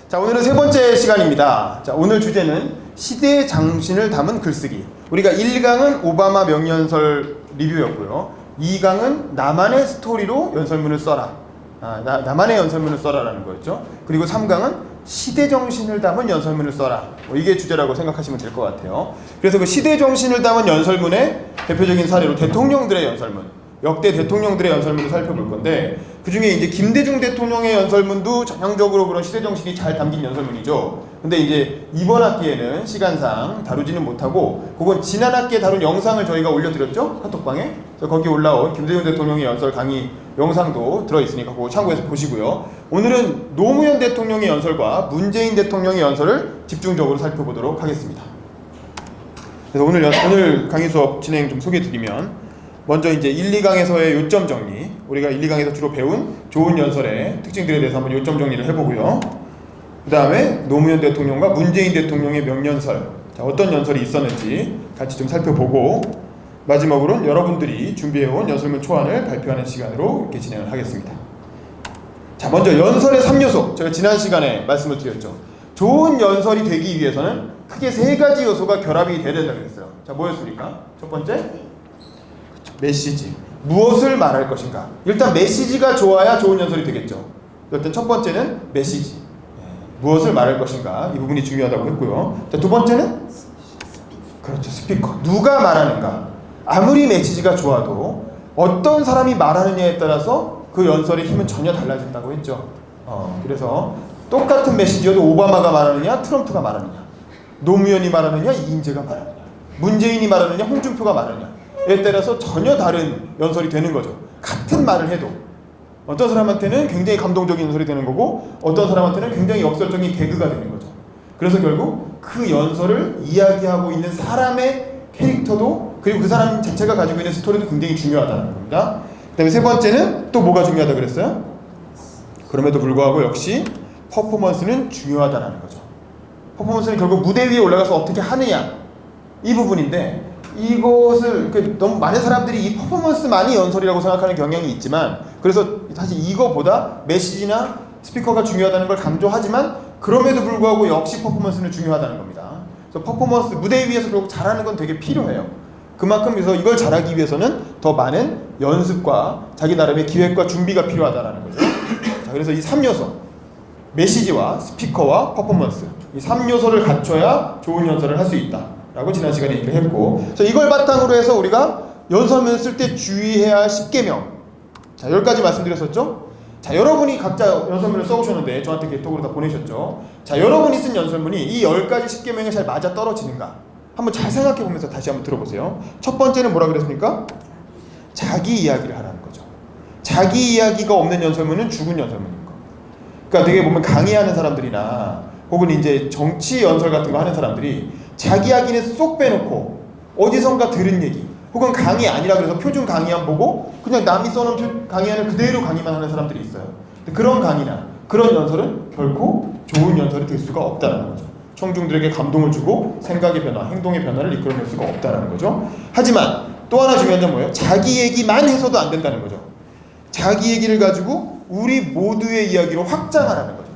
자, 오늘은 세 번째 시간입니다. 자, 오늘 주제는 시대의 장신을 담은 글쓰기. 우리가 1강은 오바마 명연설 리뷰였고요. 2강은 나만의 스토리로 연설문을 써라. 나만의 연설문을 써라라는 거였죠. 그리고 3강은 시대 정신을 담은 연설문을 써라. 이게 주제라고 생각하시면 될 것 같아요. 그래서 그 시대 정신을 담은 연설문의 대표적인 사례로 대통령들의 연설문, 역대 대통령들의 연설문을 살펴볼 건데, 그 중에 이제 김대중 대통령의 연설문도 전형적으로 그런 시대 정신이 잘 담긴 연설문이죠. 근데 이제 이번 학기에는 시간상 다루지는 못하고, 그건 지난 학기에 다룬 영상을 저희가 올려드렸죠? 카톡방에. 그래서 거기 올라온 김대중 대통령의 연설 강의 영상도 들어있으니까 그거 참고해서 보시고요. 오늘은 노무현 대통령의 연설과 문재인 대통령의 연설을 집중적으로 살펴보도록 하겠습니다. 그래서 오늘 강의 수업 진행 좀 소개해드리면, 먼저 이제 1, 2강에서의 요점 정리, 우리가 1, 2강에서 주로 배운 좋은 연설의 특징들에 대해서 한번 요점 정리를 해보고요. 그 다음에 노무현 대통령과 문재인 대통령의 명연설, 자, 어떤 연설이 있었는지 같이 좀 살펴보고, 마지막으로는 여러분들이 준비해온 연설문 초안을 발표하는 시간으로 이렇게 진행을 하겠습니다. 자, 먼저 연설의 3요소, 제가 지난 시간에 말씀을 드렸죠. 좋은 연설이 되기 위해서는 크게 3가지 요소가 결합이 돼야 된다고 했어요. 자, 뭐였습니까? 첫 번째, 메시지. 무엇을 말할 것인가. 일단 메시지가 좋아야 좋은 연설이 되겠죠. 일단 첫 번째는 메시지. 무엇을 말할 것인가. 이 부분이 중요하다고 했고요. 자, 두 번째는 그렇죠, 스피커. 누가 말하는가. 아무리 메시지가 좋아도 어떤 사람이 말하느냐에 따라서 그 연설의 힘은 전혀 달라진다고 했죠. 그래서 똑같은 메시지여도 오바마가 말하느냐, 트럼프가 말하느냐, 노무현이 말하느냐, 이인재가 말하느냐, 문재인이 말하느냐, 홍준표가 말하느냐에 따라서 전혀 다른 연설이 되는 거죠. 같은 말을 해도 어떤 사람한테는 굉장히 감동적인 연설이 되는 거고, 어떤 사람한테는 굉장히 역설적인 개그가 되는 거죠. 그래서 결국 그 연설을 이야기하고 있는 사람의 캐릭터도, 그리고 그 사람 자체가 가지고 있는 스토리도 굉장히 중요하다는 겁니다. 그 다음에 세 번째는 또 뭐가 중요하다 그랬어요? 그럼에도 불구하고 역시 퍼포먼스는 중요하다는 거죠. 퍼포먼스는 결국 무대 위에 올라가서 어떻게 하느냐, 이 부분인데, 이것을 너무 많은 사람들이 이 퍼포먼스만이 연설이라고 생각하는 경향이 있지만, 그래서 사실 이거보다 메시지나 스피커가 중요하다는 걸 강조하지만, 그럼에도 불구하고 역시 퍼포먼스는 중요하다는 겁니다. 그래서 퍼포먼스, 무대 위에서 결국 잘하는 건 되게 필요해요. 그만큼 그래서 이걸 잘하기 위해서는 더 많은 연습과 자기 나름의 기획과 준비가 필요하다는 거죠. 자, 그래서 이 3요소, 메시지와 스피커와 퍼포먼스, 이 3요소를 갖춰야 좋은 연설을 할 수 있다 라고 지난 시간에 얘기를 했고, 그래서 이걸 바탕으로 해서 우리가 연설문 쓸 때 주의해야 할 10개명, 자, 10가지 말씀드렸었죠? 자, 여러분이 각자 연설문을 써오셨는데 저한테 개톡으로 다 보내셨죠? 자, 여러분이 쓴 연설문이 이 10가지 10개명에 잘 맞아 떨어지는가 한번 잘 생각해 보면서 다시 한번 들어보세요. 첫 번째는 뭐라 그랬습니까? 자기 이야기를 하라는 거죠. 자기 이야기가 없는 연설문은 죽은 연설문인 거. 그러니까 되게 보면 강의하는 사람들이나 혹은 이제 정치 연설 같은 거 하는 사람들이 자기 이야기는 쏙 빼놓고 어디선가 들은 얘기, 혹은 강의 아니라 그래서 표준 강의안 보고 그냥 남이 써놓은 강의안을 그대로 강의만 하는 사람들이 있어요. 근데 그런 강의나 그런 연설은 결코 좋은 연설이 될 수가 없다는 거죠. 청중들에게 감동을 주고 생각의 변화, 행동의 변화를 이끌어낼 수가 없다는 거죠. 하지만 또 하나 중요한 점 뭐예요? 자기 얘기만 해서도 안 된다는 거죠. 자기 얘기를 가지고 우리 모두의 이야기로 확장하라는 거죠.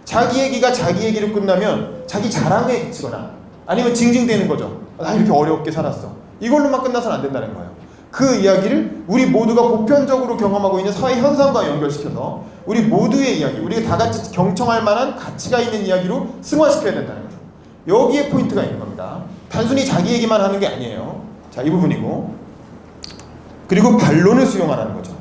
자기 얘기가 자기 얘기로 끝나면 자기 자랑에 그치거나 아니면 징징대는 거죠. 나 이렇게 어렵게 살았어. 이걸로만 끝나서는 안 된다는 거예요. 그 이야기를 우리 모두가 보편적으로 경험하고 있는 사회 현상과 연결시켜서 우리 모두의 이야기, 우리가 다 같이 경청할 만한 가치가 있는 이야기로 승화시켜야 된다는 거죠. 여기에 포인트가 있는 겁니다. 단순히 자기 얘기만 하는 게 아니에요. 자, 이 부분이고, 그리고 반론을 수용하라는 거죠.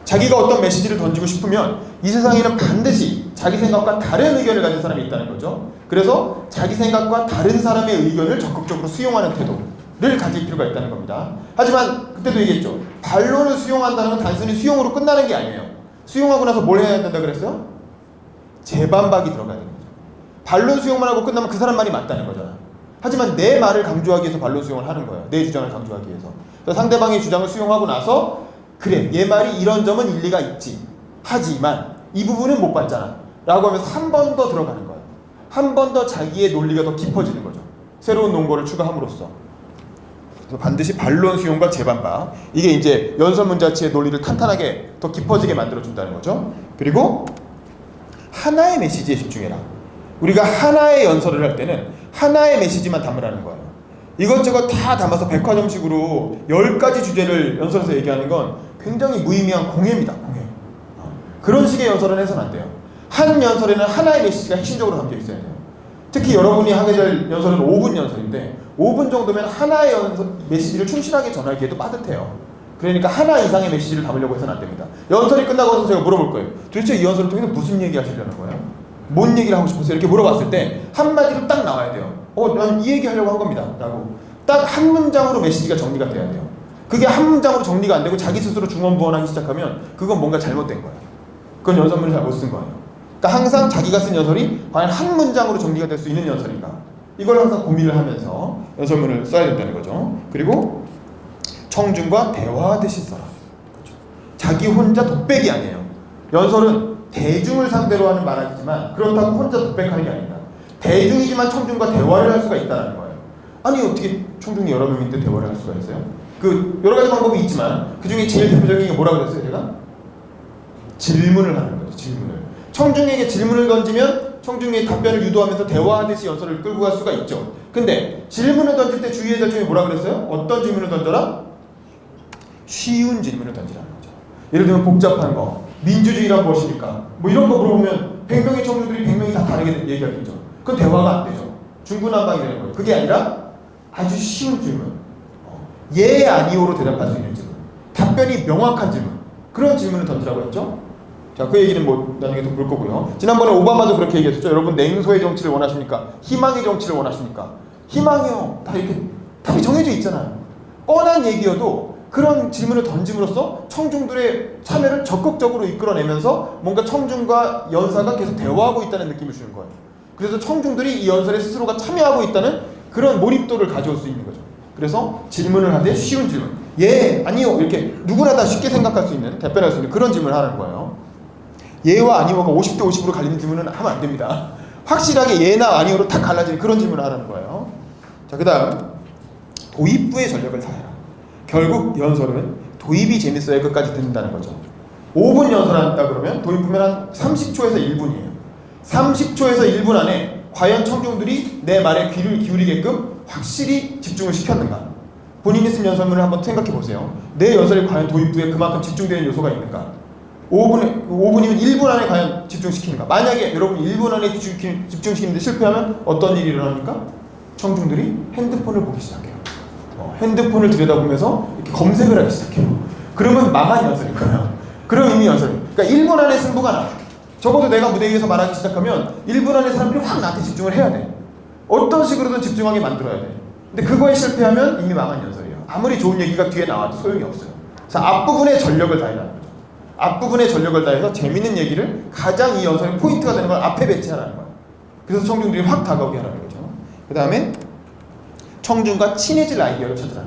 자기가 어떤 메시지를 던지고 싶으면 이 세상에는 반드시 자기 생각과 다른 의견을 가진 사람이 있다는 거죠. 그래서 자기 생각과 다른 사람의 의견을 적극적으로 수용하는 태도를 가질 필요가 있다는 겁니다. 하지만 그때도 얘기했죠. 반론을 수용한다는 건 단순히 수용으로 끝나는 게 아니에요. 수용하고 나서 뭘 해야 된다 그랬어요? 재반박이 들어가야 되는 거죠. 반론 수용만 하고 끝나면 그 사람 말이 맞다는 거잖아. 하지만 내 말을 강조하기 위해서 반론 수용을 하는 거예요. 내 주장을 강조하기 위해서. 그래서 상대방의 주장을 수용하고 나서 그래, 얘 말이 이런 점은 일리가 있지. 하지만 이 부분은 못 봤잖아 라고 하면서 한 번 더 들어가는 거예요. 한 번 더 자기의 논리가 더 깊어지는 거죠. 새로운 논거를 추가함으로써. 그래서 반드시 반론 수용과 재반박, 이게 이제 연설문 자체의 논리를 탄탄하게 더 깊어지게 만들어준다는 거죠. 그리고 하나의 메시지에 집중해라. 우리가 하나의 연설을 할 때는 하나의 메시지만 담으라는 거예요. 이것저것 다 담아서 백화점식으로 10가지 주제를 연설에서 얘기하는 건 굉장히 무의미한 공예입니다. 공예. 그런 식의 연설은 해서는 안 돼요. 한 연설에는 하나의 메시지가 핵심적으로 담겨 있어야 돼요. 특히 여러분이 하게 될 연설은 5분 연설인데 5분 정도면 하나의 메시지를 충실하게 전하기에도 빠듯해요. 그러니까 하나 이상의 메시지를 담으려고 해서는 안 됩니다. 연설이 끝나고 나서 제가 물어볼 거예요. 도대체 이 연설을 통해서 무슨 얘기 하시려는 거예요? 뭔 얘기를 하고 싶으세요? 이렇게 물어봤을 때 한마디로 딱 나와야 돼요. 난 이 얘기 하려고 한 겁니다. 라고 딱 한 문장으로 메시지가 정리가 돼야 돼요. 그게 한 문장으로 정리가 안 되고 자기 스스로 중언부언하기 시작하면 그건 뭔가 잘못된 거예요. 그건 연설문을 잘 못 쓴 거예요. 그러니까 항상 자기가 쓴 연설이 과연 한 문장으로 정리가 될 수 있는 연설인가, 이걸 항상 고민을 하면서 연설문을 써야 된다는 거죠. 그리고 청중과 대화하듯이 써라. 그렇죠. 자기 혼자 독백이 아니에요. 연설은 대중을 상대로 하는 말하기지만 그렇다고 혼자 독백하는 게 아닙니다. 대중이지만 청중과 대화를 할 수가 있다는 거예요. 아니 어떻게 청중이 여러 명인데 대화를 할 수가 있어요? 그 여러 가지 방법이 있지만 그 중에 제일 대표적인 게 뭐라고 그랬어요? 제가 질문을 하는 거죠. 질문을. 청중에게 질문을 던지면 청중의 답변을 유도하면서 대화하듯이 연설을 끌고 갈 수가 있죠. 근데 질문을 던질 때 주의해야 될 점이 뭐라 그랬어요? 어떤 질문을 던져라? 쉬운 질문을 던지라는 거죠. 예를 들면 복잡한 거, 민주주의란 무엇입니까? 뭐 이런 거 물어보면 100명의 청중들이 100명이 다 다르게 얘기하겠죠. 그건 대화가 안 되죠. 중구난방이 되는 거예요. 그게 아니라 아주 쉬운 질문, 예 아니오로 대답할 수 있는 질문, 답변이 명확한 질문, 그런 질문을 던지라고 했죠. 자, 그 얘기는 뭐 나중에 또 볼 거고요. 지난번에 오바마도 그렇게 얘기했었죠. 여러분 냉소의 정치를 원하십니까? 희망의 정치를 원하십니까? 희망이요. 다 이렇게 답이 정해져 있잖아요. 뻔한 얘기여도 그런 질문을 던짐으로써 청중들의 참여를 적극적으로 이끌어내면서 뭔가 청중과 연사가 계속 대화하고 있다는 느낌을 주는 거예요. 그래서 청중들이 이 연설에 스스로가 참여하고 있다는 그런 몰입도를 가져올 수 있는 거죠. 그래서 질문을 하되 쉬운 질문, 예, 아니요, 이렇게 누구나 다 쉽게 생각할 수 있는, 답변할 수 있는 그런 질문을 하는 거예요. 예와 아니오가 50대 50으로 갈리는 질문은 하면 안 됩니다. 확실하게 예나 아니오로 딱 갈라지는 그런 질문을 하라는 거예요. 자, 그 다음 도입부의 전력을 다해라. 결국 연설은 도입이 재밌어야 끝까지 듣는다는 거죠. 5분 연설한다 그러면 도입부면 한 30초에서 1분이에요. 30초에서 1분 안에 과연 청중들이 내 말에 귀를 기울이게끔 확실히 집중을 시켰는가? 본인이 쓴 연설문을 한번 생각해 보세요. 내 연설이 과연 도입부에 그만큼 집중되는 요소가 있는가? 5분이면 1분 안에 과연 집중시키는가? 만약에 여러분이 1분 안에 집중시키는데 실패하면 어떤 일이 일어납니까? 청중들이 핸드폰을 보기 시작해요. 핸드폰을 들여다보면서 이렇게 검색을 하기 시작해요. 그러면 망한 연설인 거예요. 그런 의미 연설. 그러니까 1분 안에 승부가 나. 적어도 내가 무대 위에서 말하기 시작하면 1분 안에 사람들이 확 나한테 집중을 해야 돼. 어떤 식으로든 집중하게 만들어야 돼. 근데 그거에 실패하면 이미 망한 연설이에요. 아무리 좋은 얘기가 뒤에 나와도 소용이 없어요. 그래서 앞부분에 전력을 다해라는 거죠. 앞부분에 전력을 다해서 재밌는 얘기를 가장 이 연설의 포인트가 되는 걸 앞에 배치하라는 거예요. 그래서 청중들이 확 다가오게 하라는 거죠. 그 다음에 청중과 친해질 아이디어를 찾으라.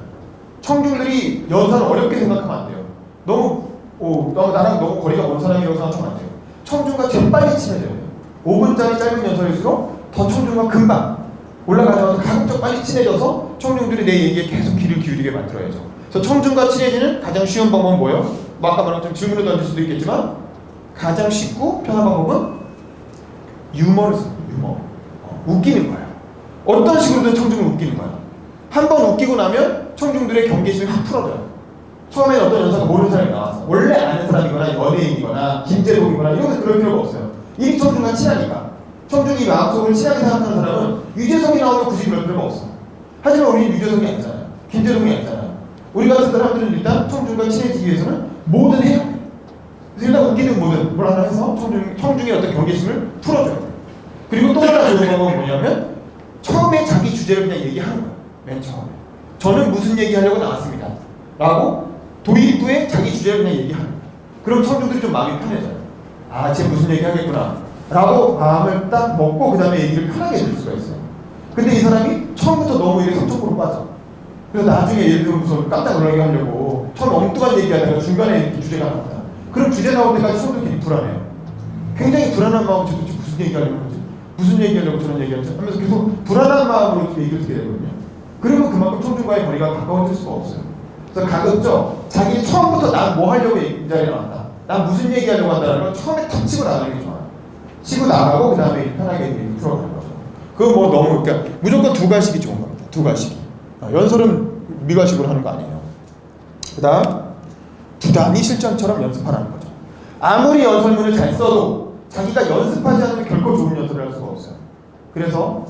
청중들이 연설을 어렵게 생각하면 안 돼요. 너무 나랑 너무 거리가 먼 사람이라고 생각하면 안 돼요. 청중과 재빨리 친해져야 돼요. 5분짜리 짧은 연설일수록 더 청중과 금방 올라가자마자 가급적 빨리 친해져서 청중들이 내 얘기에 계속 귀를 기울이게 만들어야죠. 그래서 청중과 친해지는 가장 쉬운 방법은 뭐예요? 뭐 아까 말한 것처럼 질문을 던질 수도 있겠지만 가장 쉽고 편한 방법은 유머를 쓰는 거예요. 유머. 웃기는 거예요. 어떤 식으로든 청중을 웃기는 거예요. 한 번 웃기고 나면 청중들의 경계심이 확 풀어져요. 처음에 어떤 연사가 모르는 사람이 나왔어. 원래 아는 사람이거나 연예인이거나 김재동이거나 이런 게 그럴 필요가 없어요. 이미 청중과 친하니까. 청중이 마음속으로 친하게 생각하는 사람은 유재석이 나오면 굳이 그럴 필요가 없어. 하지만 우리는 유재석이 아니잖아요. 김재동이 아니잖아요. 우리 같은 사람들은 일단 청중과 친해지기 위해서는 뭐든 해야 돼. 그래서 일단 웃기든 뭐든 뭘 하나 해서 청중의 어떤 경계심을 풀어줘야 돼. 그리고 또 하나 좋은 방법은 뭐냐면 처음에 자기 주제를 그냥 얘기하는 거예요. 맨 처음에. 저는 무슨 얘기 하려고 나왔습니다. 라고 도입부에 자기 주제를 그냥 얘기하는 거예요. 그럼 청중들이 좀 마음이 편해져요. 아, 쟤 무슨 얘기 하겠구나. 라고 마음을 딱 먹고 그 다음에 얘기를 편하게 해줄 수가 있어요. 근데 이 사람이 처음부터 너무 이렇게 성적으로 빠져. 그래서 나중에 예를 들어 무슨 깜짝 놀라게 하려고 처음 엉뚱한 얘기하다가 중간에 이렇게 주제가 나온다. 그럼 주제 나올 때까지 청중들이 불안해요. 굉장히 불안한 마음으로 도대체 무슨 얘기 하려고 하지? 무슨 얘기 하려고 저런 얘기 하지? 하면서 계속 불안한 마음으로 얘기를 듣게 되거든요. 그러면 그만큼 청중과의 거리가 가까워질 수가 없어요. 그래서 가급적 자기 처음부터 난 뭐 하려고 이 자리에 나왔다. 난 무슨 얘기 하려고 한다는 걸 처음에 탁 치고 나가는 게 좋아요. 치고 나가고 그 다음에 편하게 풀어가는 거죠. 그거 뭐 너무 그러니까 무조건 두 갈식이 좋은 겁니다. 두 갈식이. 연설은 미갈식으로 하는 거 아니에요. 그 다음 부단히 실전처럼 연습하라는 거죠. 아무리 연설문을 잘 써도 자기가 연습하지 않으면 결코 좋은 연설을 할 수가 없어요. 그래서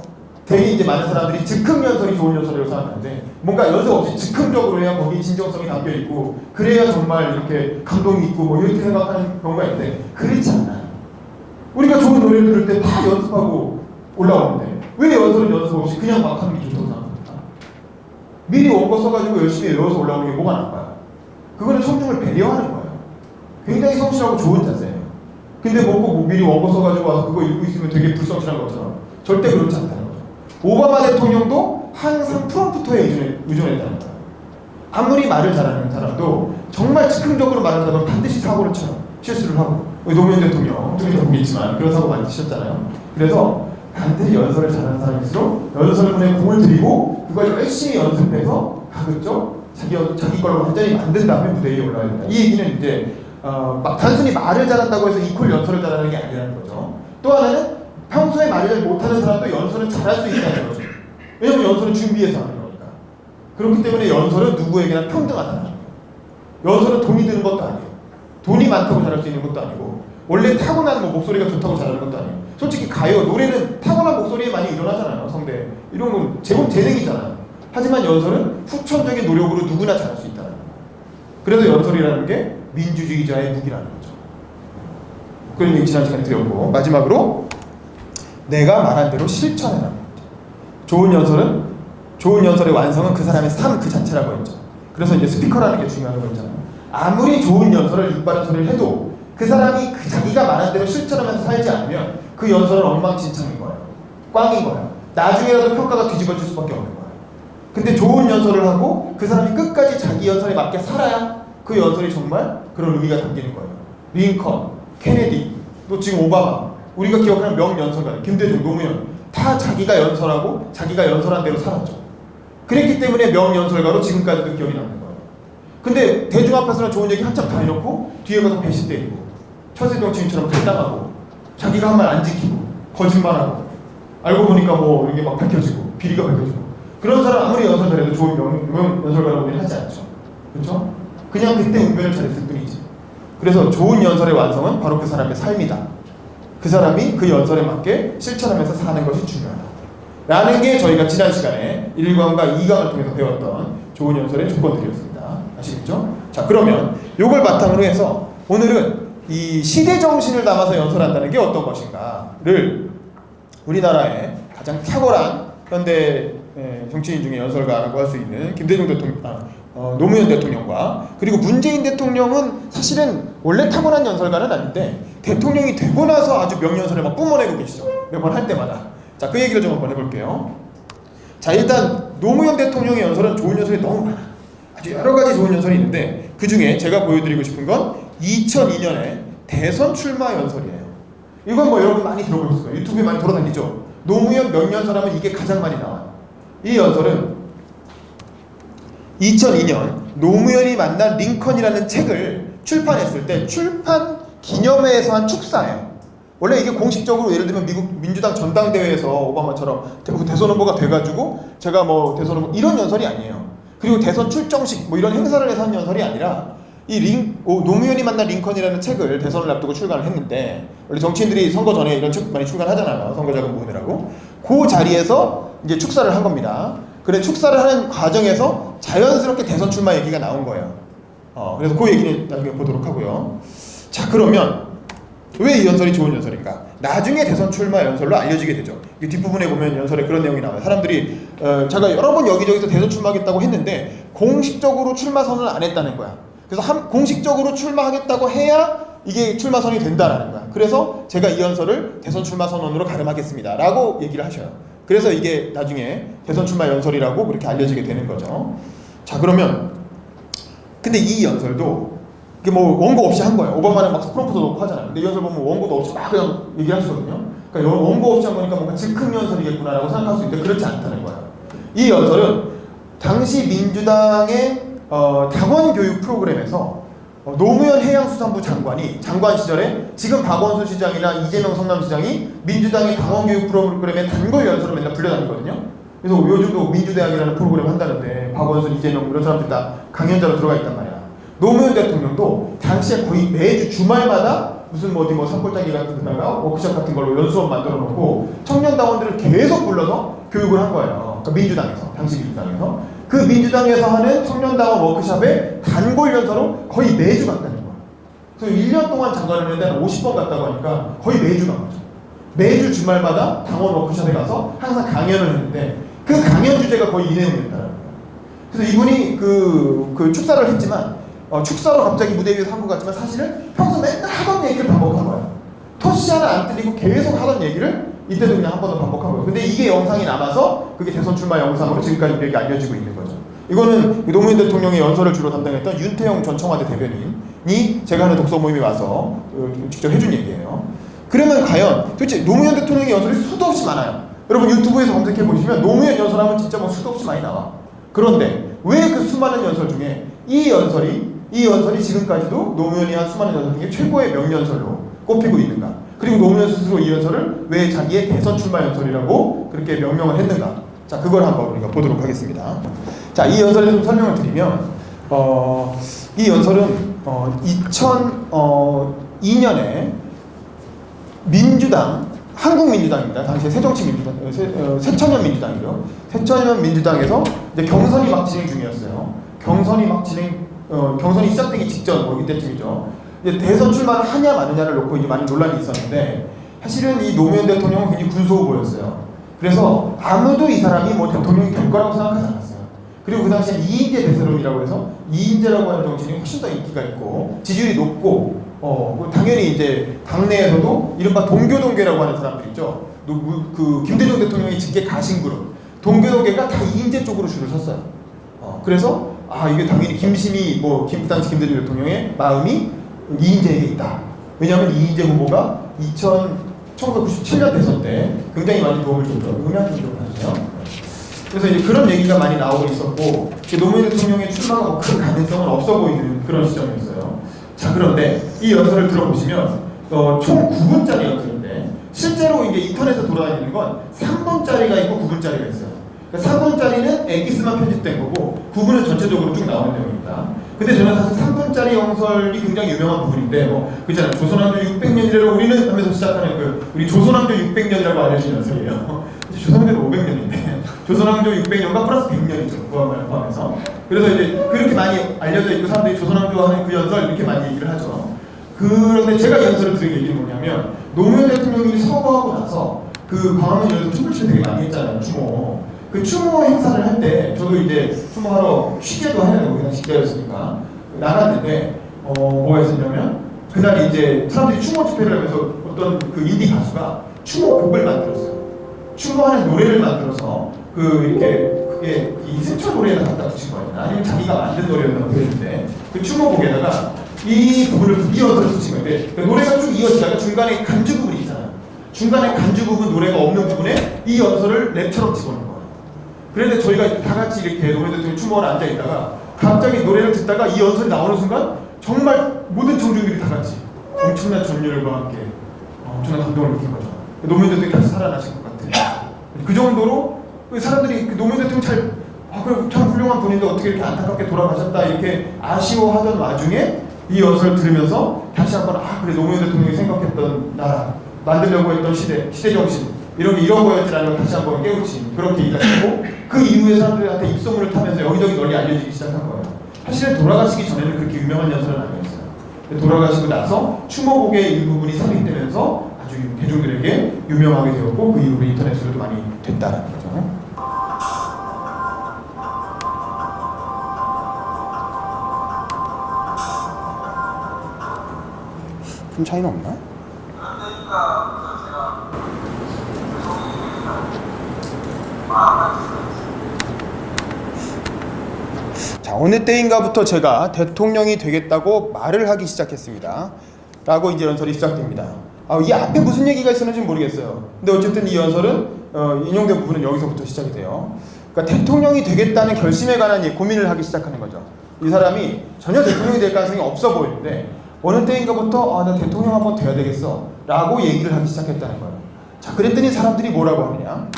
되게 이제 많은 사람들이 즉흥 연설이 좋은 연설이라고 생각하는데 뭔가 연습 없이 즉흥적으로 해야 거기에 진정성이 담겨있고 그래야 정말 이렇게 감동이 있고 뭐 이렇게 생각하는 경우가 있는데 그렇지 않아요. 우리가 좋은 노래를 들을 때 다 연습하고 올라오는데 왜 연설은 연습 없이 그냥 막 하는 게 좋다고 생각합니까? 미리 원고 써가지고 열심히 외워서 올라오는 게 뭐가 나빠요? 그거는 청중을 배려하는 거예요. 굉장히 성실하고 좋은 자세예요. 근데 뭐 미리 원고 써가지고 와서 그거 읽고 있으면 되게 불성실한 것처럼 절대 그렇지 않다는 거죠. 오바마 대통령도 항상 프롬프터에 의존했다는 거예요. 아무리 말을 잘하는 사람도 정말 즉흥적으로 말한다면 반드시 사고를 쳐요. 실수를 하고. 노무현 대통령, 둘이 다 보겠지만 그런 사고 많이 치셨잖아요. 그래서 반드시 연설을 잘하는 사람일수록 연설문에 공을 들이고 그걸 열심히 연습해서 가급적 자기 걸로 완전히 만든 다음에 무대 위에 올라가야 된다. 이 얘기는 이제 막 단순히 말을 잘한다고 해서 이퀄 연설을 잘하는 게 아니라는 거죠. 또 하나는 평소에 말을 잘 못하는 사람도 연설은 잘할 수 있다는 거죠. 왜냐면 연설은 준비해서 하는 거니까. 그렇기 때문에 연설은 누구에게나 평등하다는 거예요. 연설은 돈이 드는 것도 아니에요. 돈이 많다고 잘할 수 있는 것도 아니고 원래 타고난 뭐 목소리가 좋다고 잘하는 것도 아니에요. 솔직히 가요, 노래는 타고난 목소리에 많이 의존하잖아요. 성대 이런 건 제법 재능이잖아요. 하지만 연설은 후천적인 노력으로 누구나 잘할 수 있다는 거예요. 그래서 연설이라는 게 민주주의자의 무기라는 거죠. 그런 얘기 지난 시간에 드렸고 마지막으로 내가 말한 대로 실천해라는 거죠. 좋은 연설의 완성은 그 사람의 삶 그 자체라고 했죠. 그래서 이제 스피커라는 게 중요한 거잖아요. 아무리 좋은 연설을 입바른 소리를 해도 그 사람이 자기가 말한 대로 실천하면서 살지 않으면 그 연설은 엉망진창인 거예요. 꽝인 거예요. 나중에라도 평가가 뒤집어질 수밖에 없는 거예요. 근데 좋은 연설을 하고 그 사람이 끝까지 자기 연설에 맞게 살아야 그 연설이 정말 그런 의미가 담기는 거예요. 링컨, 케네디, 또 지금 오바마, 우리가 기억하는 명연설가들, 김대중, 노무현 다 자기가 연설하고 자기가 연설한 대로 살았죠. 그랬기 때문에 명연설가로 지금까지도 기억이 남는 거예요. 근데 대중 앞에서는 좋은 얘기 한참 다 해놓고 뒤에 가서 배신 때리고 천세동 주인처럼 탈당하고 자기가 한 말 안 지키고 거짓말하고 알고 보니까 뭐 이런 게 막 밝혀지고 비리가 밝혀지고 그런 사람 아무리 연설 잘해도 좋은 명연설가라고는 하지 않죠. 그렇죠? 그냥 그때 운변을 잘했을 뿐이지. 그래서 좋은 연설의 완성은 바로 그 사람의 삶이다. 그 사람이 그 연설에 맞게 실천하면서 사는 것이 중요하다 라는 게 저희가 지난 시간에 1강과 2강을 통해서 배웠던 좋은 연설의 조건들이었습니다. 아시겠죠? 자, 그러면 요걸 바탕으로 해서 오늘은 이 시대 정신을 담아서 연설한다는 게 어떤 것인가를 우리나라의 가장 탁월한 현대 정치인 중에 연설가라고 할 수 있는 김대중 대통령, 노무현 대통령과 그리고 문재인 대통령은 사실은 원래 타고난 연설가는 아닌데 대통령이 되고 나서 아주 명연설을 막 뿜어내고 계시죠. 매번 할 때마다. 자, 그 얘기를 좀 한번 해볼게요. 자, 일단 노무현 대통령의 연설은 좋은 연설이 너무 많아. 아주 여러 가지 좋은 연설이 있는데 그 중에 제가 보여드리고 싶은 건 2002년에 대선 출마 연설이에요. 이건 뭐 여러분 많이 들어보셨을 거예요. 유튜브에 많이 돌아다니죠. 노무현 명연설하면 이게 가장 많이 나와요. 이 연설은 2002년 노무현이 만난 링컨이라는 책을 출판했을 때 출판 기념회에서 한 축사예요. 원래 이게 공식적으로 예를 들면 미국 민주당 전당대회에서 오바마처럼 대선 후보가 돼가지고 제가 뭐 대선 후보 이런 연설이 아니에요. 그리고 대선 출정식 뭐 이런 행사를 해서 한 연설이 아니라 노무현이 만난 링컨이라는 책을 대선을 앞두고 출간을 했는데 원래 정치인들이 선거 전에 이런 책 많이 출간하잖아요. 선거 자금 모으느라고. 그 자리에서 이제 축사를 한 겁니다. 그래 축사를 하는 과정에서 자연스럽게 대선 출마 얘기가 나온 거예요. 그래서 그 얘기는 나중에 보도록 하고요. 자, 그러면 왜 이 연설이 좋은 연설인가? 나중에 대선 출마 연설로 알려지게 되죠. 이 뒷부분에 보면 연설에 그런 내용이 나와요. 사람들이 제가 여러 번 여기저기서 대선 출마하겠다고 했는데 공식적으로 출마 선언을 안 했다는 거야. 그래서 공식적으로 출마하겠다고 해야 이게 출마 선언이 된다라는 거야. 그래서 제가 이 연설을 대선 출마 선언으로 가름하겠습니다 라고 얘기를 하셔요. 그래서 이게 나중에 대선 출마 연설이라고 그렇게 알려지게 되는 거죠. 자, 그러면 근데 이 연설도 이게 뭐 원고 없이 한 거예요. 오바마는 막 프롬프트 넣고 하잖아요. 근데 이 연설 보면 원고도 없이 막 그냥 얘기를 하시거든요. 그러니까 원고 없이 한 거니까 뭔가 즉흥 연설이겠구나라고 생각할 수 있는데 그렇지 않다는 거예요. 이 연설은 당시 민주당의 당원 교육 프로그램에서 노무현 해양수산부 장관이 장관 시절에 지금 박원순 시장이나 이재명 성남시장이 민주당의 당원교육 프로그램에 단골 연설을 맨날 불려다니거든요. 그래서 요즘도 민주대학이라는 프로그램 한다는데 박원순, 이재명 이런 사람들이 다 강연자로 들어가 있단 말이야. 노무현 대통령도 당시에 거의 매주 주말마다 무슨 어디 산골짜기 같은 데다가 워크숍 같은 걸로 연수원 만들어 놓고 청년 당원들을 계속 불러서 교육을 한 거예요. 그러니까 민주당에서, 당시 민주당에서. 그 민주당에서 하는 청년 당원 워크숍에 단골 연설로 거의 매주 갔다는 거예요. 그래서 1년 동안 장관을 했는데 한 50번 갔다고 하니까 거의 매주 간 거죠. 매주 주말마다 당원 워크숍에 가서 항상 강연을 했는데 그 강연 주제가 거의 이 내용이었다는 거예요. 그래서 이분이 그 축사를 했지만 축사로 갑자기 무대 위에서 한 것 같지만 사실은 평소 맨날 하던 얘기를 반복한 거예요. 토시 하나 안 틀리고 계속 하던 얘기를 이때도 그냥 한 번 더 반복한 거예요. 근데 이게 영상이 남아서 그게 대선 출마 영상으로 지금까지 우리에게 알려지고 있는 거죠. 이거는 노무현 대통령의 연설을 주로 담당했던 윤태영 전 청와대 대변인이 제가 하는 독서 모임에 와서 직접 해준 얘기예요. 그러면 과연 도대체 노무현 대통령의 연설이 수도 없이 많아요. 여러분 유튜브에서 검색해 보시면 노무현 연설하면 진짜 수도 없이 많이 나와. 그런데 왜 그 수많은 연설 중에 이 연설이 지금까지도 노무현이 한 수많은 연설 중에 최고의 명연설로 꼽히고 있는가? 그리고 노무현 스스로 이 연설을 왜 자기의 대선 출마 연설이라고 그렇게 명명을 했는가? 자, 그걸 한번 우리가 보도록 하겠습니다. 자, 이 연설에 좀 설명을 드리면 이 연설은 2002년에 민주당, 한국민주당입니다. 당시에 새정치민주당, 새천년민주당이죠. 새천년민주당에서 이제 경선이 막 진행 중이었어요. 경선이 시작되기 직전 이때쯤이죠. 이제 대선 출마를 하냐 마느냐를 놓고 이제 많은 논란이 있었는데 사실은 이 노무현 대통령은 굉장히 군소 후보였어요. 그래서 아무도 이 사람이 대통령이 될 거라고 생각하지 않았어요. 그리고 그 당시에 이인재 대세론이라고 해서 이인재라고 하는 정치인이 훨씬 더 인기가 있고 지지율이 높고 당연히 이제 당내에서도 이른바 동교동계라고 하는 사람들 있죠. 그 김대중 대통령이 직계 가신 그룹 동교동계가 다 이인재 쪽으로 줄을 섰어요. 그래서 이게 당연히 김심이 당시 김대중 대통령의 마음이 이인재에게 있다. 왜냐하면 이인재 후보가 1997년 대선 때 굉장히 많이 도움을 줬죠. 음향 기록을 하셨어요. 그래서 이제 그런 얘기가 많이 나오고 있었고 노무현 대통령의 출마가 큰 가능성은 없어 보이는 그런 시점이었어요. 자, 그런데 이 연설을 들어보시면 총 9분짜리였는데 실제로 이제 인터넷에 돌아다니는 건 3분짜리가 있고 9분짜리가 있어요. 3분짜리는 엑기스만 편집된 거고 9분은 전체적으로 쭉 나오는 내용입니다. 근데 저는 사실 3분짜리 연설이 굉장히 유명한 부분인데 그잖아요. 조선왕조 600년이라고 우리는 하면서 시작하는 우리 조선왕조 600년이라고 알려진 연설이에요. 조선왕조는 500년인데 조선왕조 600년과 플러스 100년이죠. 그걸 포함해서. 그래서 이제 그렇게 많이 알려져 있고 사람들이 조선왕조 하는 그 연설 이렇게 많이 얘기를 하죠. 그런데 제가 이 연설을 들은 얘기는 뭐냐면 노무현 대통령이 서거하고 나서 그 광화문에서 춤을 추게 되게 많이 했잖아요. 추모. 그 추모 행사를 할 때 저도 이제 추모하러 취재도 해야 되고 그냥 직자였으니까 나갔는데 뭐가 있었냐면 그날 이제 사람들이 추모 집회를 하면서 어떤 그 인디 가수가 추모곡을 만들었어요. 추모하는 노래를 만들어서 그게 이승철 노래에다 갖다 붙인 거예요. 아니면 자기가 만든 노래였나 모르겠는데 그 추모곡에다가 이 부분을 이어서 붙인 거예요. 그 노래가 쭉 이어지다가 중간에 간주 부분이 있잖아요. 중간에 간주 부분 노래가 없는 부분에 이 연설을 랩처럼 집어넣은 거예요. 그런데 저희가 다 같이 이렇게 노래 대통령 추모하러 앉아있다가 갑자기 노래를 듣다가 이 연설이 나오는 순간 정말 모든 청중들이 다 같이 엄청난 전율과 함께 엄청난 감동을 느낀 거죠. 노무현 대통령이 다시 살아나신 것 같아요. 그 정도로 사람들이 노무현 대통령 참 훌륭한 분인데 어떻게 이렇게 안타깝게 돌아가셨다 이렇게 아쉬워하던 와중에 이 연설을 들으면서 다시 한번 그래 노무현 대통령이 생각했던 나라 만들려고 했던 시대 정신 이런 거였지라는 걸 다시 한번 깨우친 그런 계기가 있고 그 이후에 사람들한테 입소문을 타면서 여기저기 널리 알려지기 시작한 거예요. 사실은 돌아가시기 전에는 그렇게 유명한 연설은 아니었어요. 돌아가시고 나서 추모곡의 일부분이 삽입되면서 아주 대중들에게 유명하게 되었고 그 이후로 인터넷으로도 많이 됐다는 거죠. 좀 차이는 없나? 자, 어느 때인가부터 제가 대통령이 되겠다고 말을 하기 시작했습니다. 라고 이제 연설이 시작됩니다. 이 앞에 무슨 얘기가 있었는지 모르겠어요. 근데 어쨌든 이 연설은 인용된 부분은 여기서부터 시작이 돼요. 그러니까 대통령이 되겠다는 결심에 관한 고민을 하기 시작하는 거죠. 이 사람이 전혀 대통령이 될 가능성이 없어 보이는데 어느 때인가부터 나 대통령 한번 돼야 되겠어 라고 얘기를 하기 시작했다는 거예요. 자, 그랬더니 사람들이 뭐라고 하느냐.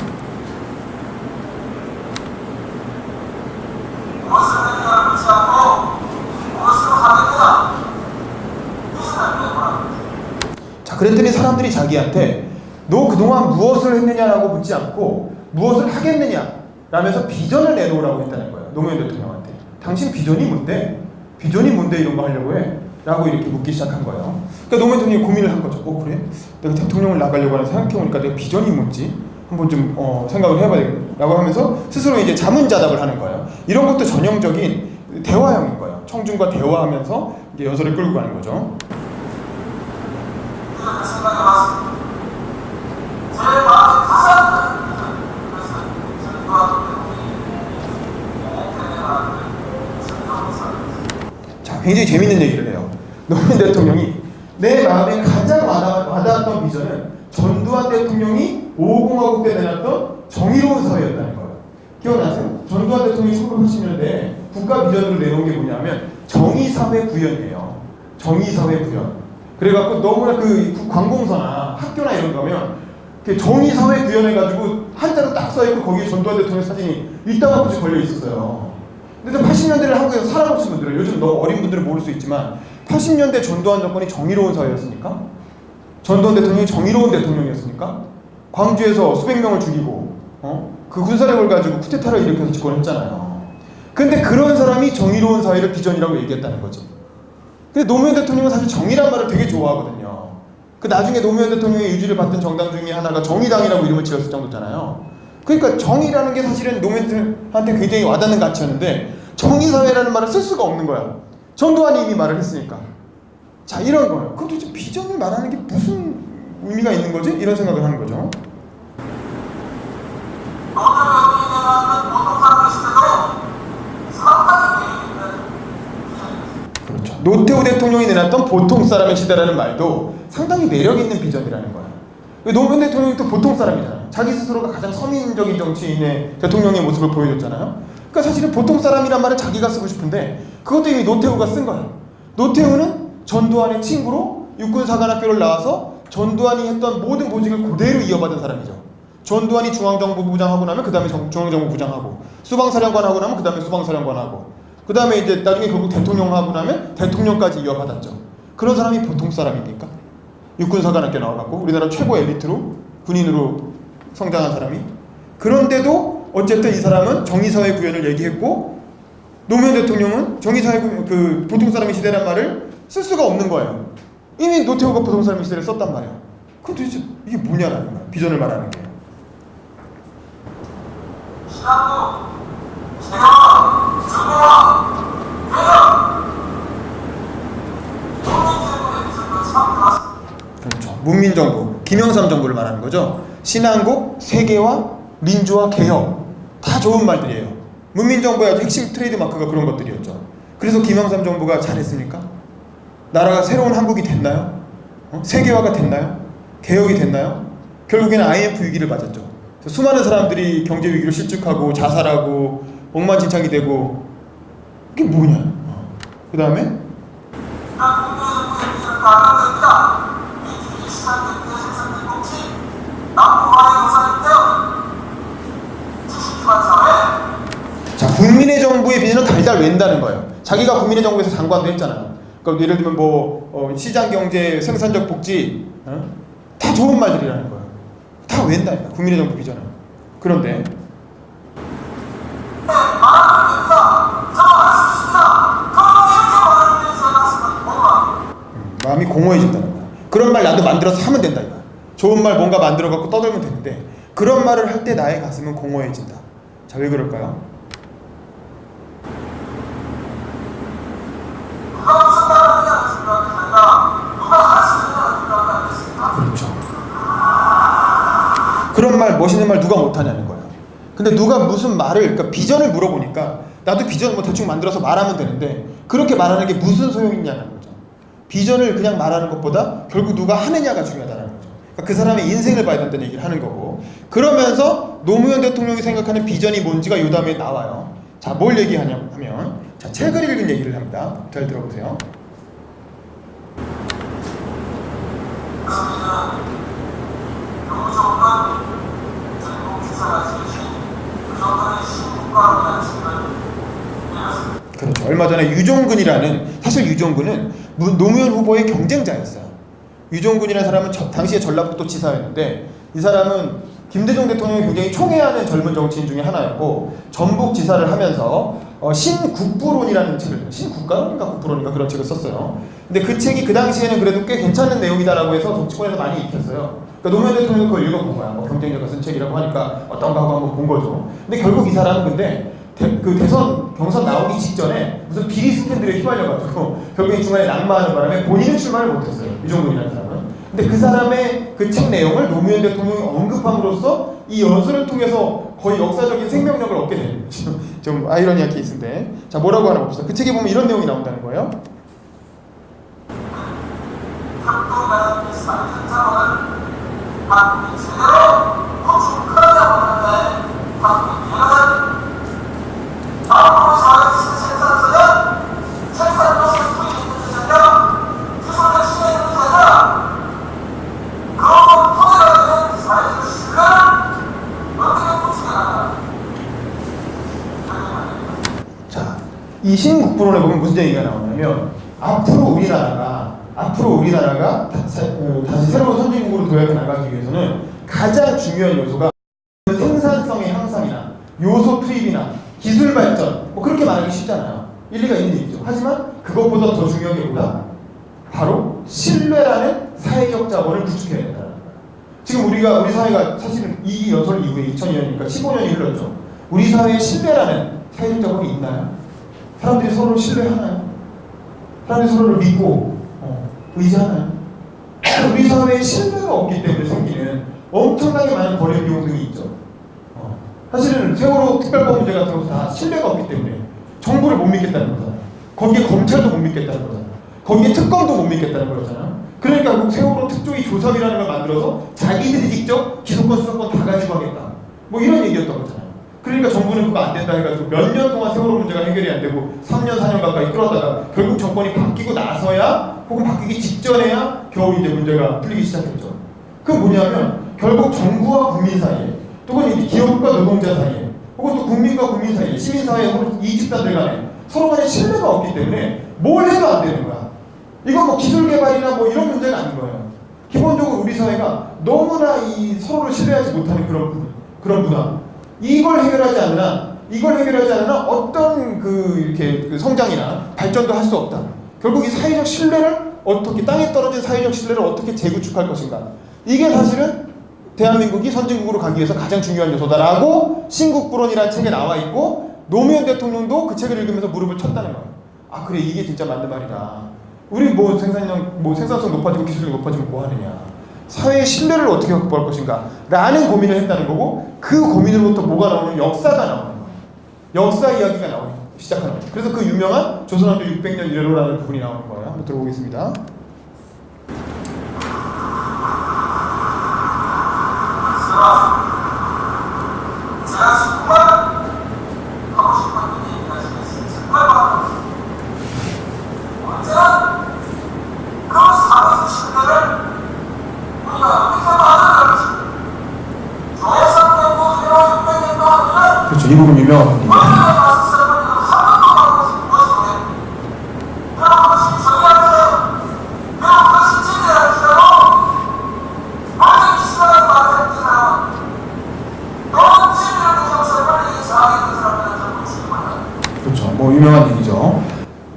자, 그랬더니 사람들이 자기한테 너 그동안 무엇을 했느냐라고 묻지 않고 무엇을 하겠느냐 라면서 비전을 내놓으라고 했다는 거예요. 노무현 대통령한테. 당신 비전이 뭔데? 비전이 뭔데 이런 거 하려고 해? 라고 이렇게 묻기 시작한 거예요. 그러니까 노무현 대통령이 고민을 한 거죠. 그래? 내가 대통령을 나가려고 하는 생각해보니까 내 비전이 뭔지 한번 좀 생각을 해봐야 되겠다라고 하면서 스스로 이제 자문자답을 하는 거예요. 이런 것도 전형적인 대화형인 거예요. 청중과 대화하면서 이제 연설을 끌고 가는 거죠. 자, 굉장히 재밌는 얘기를 해요. 노무현 대통령이 내 마음에 가장 와닿았던 비전은 전두환 대통령이 5공화국 때 내놨던 정의로운 사회였다는 거예요. 기억나세요? 전두환 대통령이 1980년대에 국가 비전으로 내놓은 게 뭐냐면 정의사회 구현이에요. 정의사회 구현. 그래갖고 너무나 그 관공서나 학교나 이런 거 가면 정의사회 구현해가지고 한자로 딱 써있고 거기에 전두환 대통령 사진이 이따가까지 걸려 있었어요. 근데 80년대를 한국에서 살아보신 분들은 요즘 너무 어린 분들은 모를 수 있지만 80년대 전두환 정권이 정의로운 사회였습니까? 전두환 대통령이 정의로운 대통령이었습니까? 광주에서 수백 명을 죽이고 그 군사력을 가지고 쿠데타를 일으켜서 집권했잖아요. 근데 그런 사람이 정의로운 사회를 비전이라고 얘기했다는 거죠. 근데 노무현 대통령은 사실 정의란 말을 되게 좋아하거든요. 그 나중에 노무현 대통령의 유지를 받던 정당 중에 하나가 정의당이라고 이름을 지었을 정도잖아요. 그러니까 정의라는 게 사실은 노무현한테 굉장히 와닿는 가치였는데 정의사회라는 말을 쓸 수가 없는 거야. 전두환이 이미 말을 했으니까. 자, 이런 거예요. 그럼 도대체 비전을 말하는 게 무슨 의미가 있는 거지? 이런 생각을 하는 거죠. 그렇죠. 노태우 대통령이 내놨던 보통 사람의 시대라는 말도 상당히 매력 있는 비전이라는 거예요. 노무현 대통령이 또 보통 사람이잖아요. 자기 스스로가 가장 서민적인 정치인의 대통령의 모습을 보여줬잖아요. 그러니까 사실은 보통 사람이란 말을 자기가 쓰고 싶은데 그것도 이미 노태우가 쓴 거야. 노태우는 전두환의 친구로 육군사관학교를 나와서 전두환이 했던 모든 보직을 그대로 이어받은 사람이죠. 전두환이 중앙정보부장 하고 나면 그 다음에 중앙정보부장 하고, 수방사령관 하고 나면 그 다음에 수방사령관 하고, 그 다음에 이제 나중에 결국 대통령 하고 나면 대통령까지 이어받았죠. 그런 사람이 보통 사람입니까? 육군사관학교 나와갖고 우리나라 최고 엘리트로 군인으로 성장한 사람이. 그런데도 어쨌든 이 사람은 정의사회 구현을 얘기했고 노무현 대통령은 정의사회 그 보통 사람의 시대란 말을 쓸 수가 없는 거예요. 이미 노태우가 보통 사람의 시대를 썼단 말이에요. 그럼 도대체 이게 뭐냐라는 거예요. 비전을 말하는 게. 그렇죠. 문민정부, 김영삼 정부를 말하는 거죠. 신한국, 세계화, 민주화, 개혁 다 좋은 말들이에요. 문민정부의 아주 핵심 트레이드 마크가 그런 것들이었죠. 그래서 김영삼 정부가 잘했습니까? 나라가 새로운 한국이 됐나요? 세계화가 됐나요? 개혁이 됐나요? 결국에는 IMF 위기를 맞았죠. 수많은 사람들이 경제 위기로 실직하고 자살하고 엉망진창이 되고 이게 뭐냐? 그 다음에 자, 국민의 정부의 비전은 달달 웬다는 거예요. 자기가 국민의 정부에서 장관도 했잖아요. 그러니까 예를 들면 뭐 시장 경제, 생산적 복지 다 좋은 말들이라는 거예요. 다 웬다니까 국민의 정부 비전은. 그런데 마음이 공허해진다는 거야. 그런 말 나도 만들어서 하면 된다 이거야. 좋은 말 뭔가 만들어 갖고 떠들면 되는데 그런 말을 할 때 나의 가슴은 공허해진다. 자, 왜 그럴까요? 그렇죠. 그런 말, 멋있는 말 누가 못하냐는 거예요. 근데 누가 무슨 말을, 그러니까 비전을 물어보니까 나도 비전 뭐 대충 만들어서 말하면 되는데 그렇게 말하는 게 무슨 소용이 있냐는 거죠. 비전을 그냥 말하는 것보다 결국 누가 하느냐가 중요하다는 거죠. 그러니까 그 사람의 인생을 봐야 된다는 얘기를 하는 거고, 그러면서 노무현 대통령이 생각하는 비전이 뭔지가 이 다음에 나와요. 자, 뭘 얘기하냐 하면, 자, 자, 책을 읽은 얘기를 합니다. 잘 들어보세요. 그렇죠. 얼마 전에 유종근이라는, 사실 유종근은 노무현 후보의 경쟁자였어요. 유종근이라는 사람은 당시에 전라북도 지사였는데, 이 사람은 김대중 대통령이 굉장히 총애하는 젊은 정치인 중에 하나였고, 전북지사를 하면서 신국부론이라는 책을, 신국가론인가 국부론인가 그런 책을 썼어요. 근데 그 책이 그 당시에는 그래도 꽤 괜찮은 내용이다라고 해서 정치권에서 많이 읽혔어요. 그러니까 노무현 대통령이 그걸 읽어본 거야. 경쟁자가 쓴 책이라고 하니까 어떤가 하고 한번 본 거죠. 근데 결국 이 사람은 근데 그 대선 경선 나오기 직전에 무슨 비리 스캔들에 휘말려가지고 결국에 중간에 낙마하는 바람에 본인은 출마를 못했어요. 유종근이라는 사람은. 근데 그 사람의 그 책 내용을 노무현 대통령이 언급함으로써 이 연설을 통해서 거의 역사적인 생명력을 얻게 된 좀 아이러니한 케이스인데, 자, 뭐라고 하나 봅시다. 그 책에 보면 이런 내용이 나온다는 거예요. 이 신국부론에 보면 무슨 얘기가 나오냐면, 앞으로 우리나라가 다시 새로운 선진국으로 도약해 나가기 위해서는 가장 중요한 요소가 생산성의 향상이나 요소 투입이나 기술 발전, 뭐 그렇게 말하기 쉽잖아요. 일리가 있는 얘기죠. 하지만 그것보다 더 중요한 게 뭐다? 바로 신뢰라는 사회적 자본을 구축해야 된다는 거예요. 지금 우리 사회가 사실은 이 연설 이후에 2002년이니까 15년이 흘렀죠. 우리 사회에 신뢰라는 사회적 자본이 있나요? 사람들이 서로를 신뢰하나요? 사람들이 서로를 믿고 의지하나요? 우리 사회에 신뢰가 없기 때문에 생기는 엄청나게 많은 거래 비용 등이 있죠. 사실은 세월호 특별법 문제 같은 것도 다 신뢰가 없기 때문에 정부를 못 믿겠다는 거잖아요. 거기에 검찰도 못 믿겠다는 거잖아요. 거기에 특검도 못 믿겠다는 거잖아요. 그러니까 결국 세월호 특조위 조사위라는 걸 만들어서 자기들이 직접 기소권 수사권 다 가지고 하겠다, 뭐 이런 얘기였던 거잖아요. 그러니까 정부는 그거 안 된다 해가지고 몇 년 동안 세월호 문제가 해결이 안 되고 3년 4년 가까이 끌었다가 결국 정권이 바뀌고 나서야, 혹은 바뀌기 직전에야 겨우 이제 문제가 풀리기 시작했죠. 그건 뭐냐면 결국 정부와 국민 사이에, 또는 이제 기업과 노동자 사이에, 혹은 또 국민과 국민 사이에, 시민사회 혹은 이 집단들 간에 서로 간에 신뢰가 없기 때문에 뭘 해도 안 되는 거야. 이건 뭐 기술 개발이나 뭐 이런 문제가 아닌 거예요. 기본적으로 우리 사회가 너무나 이 서로를 신뢰하지 못하는 그런 문화. 이걸 해결하지 않으나 어떤 이렇게 성장이나 발전도 할 수 없다. 결국 이 사회적 신뢰를 어떻게, 땅에 떨어진 사회적 신뢰를 어떻게 재구축할 것인가. 이게 사실은 대한민국이 선진국으로 가기 위해서 가장 중요한 요소다라고 신국부론이라는 책에 나와 있고, 노무현 대통령도 그 책을 읽으면서 무릎을 쳤다는 거예요. 아, 그래, 이게 진짜 맞는 말이다. 우리 생산성 높아지고 기술이 높아지면 뭐 하느냐. 사회의 신뢰를 어떻게 확보할 것인가 라는 고민을 했다는 거고, 그 고민으로부터 뭐가 나오는, 역사가 나오는 거예요. 역사 이야기가 시작하는 거죠. 그래서 그 유명한 조선왕조 600년 이래로라는 부분이 나오는 거예요. 한번 들어보겠습니다. 그렇죠. 이 부분 유명합니다. 그렇죠. 뭐 유명한 얘기죠.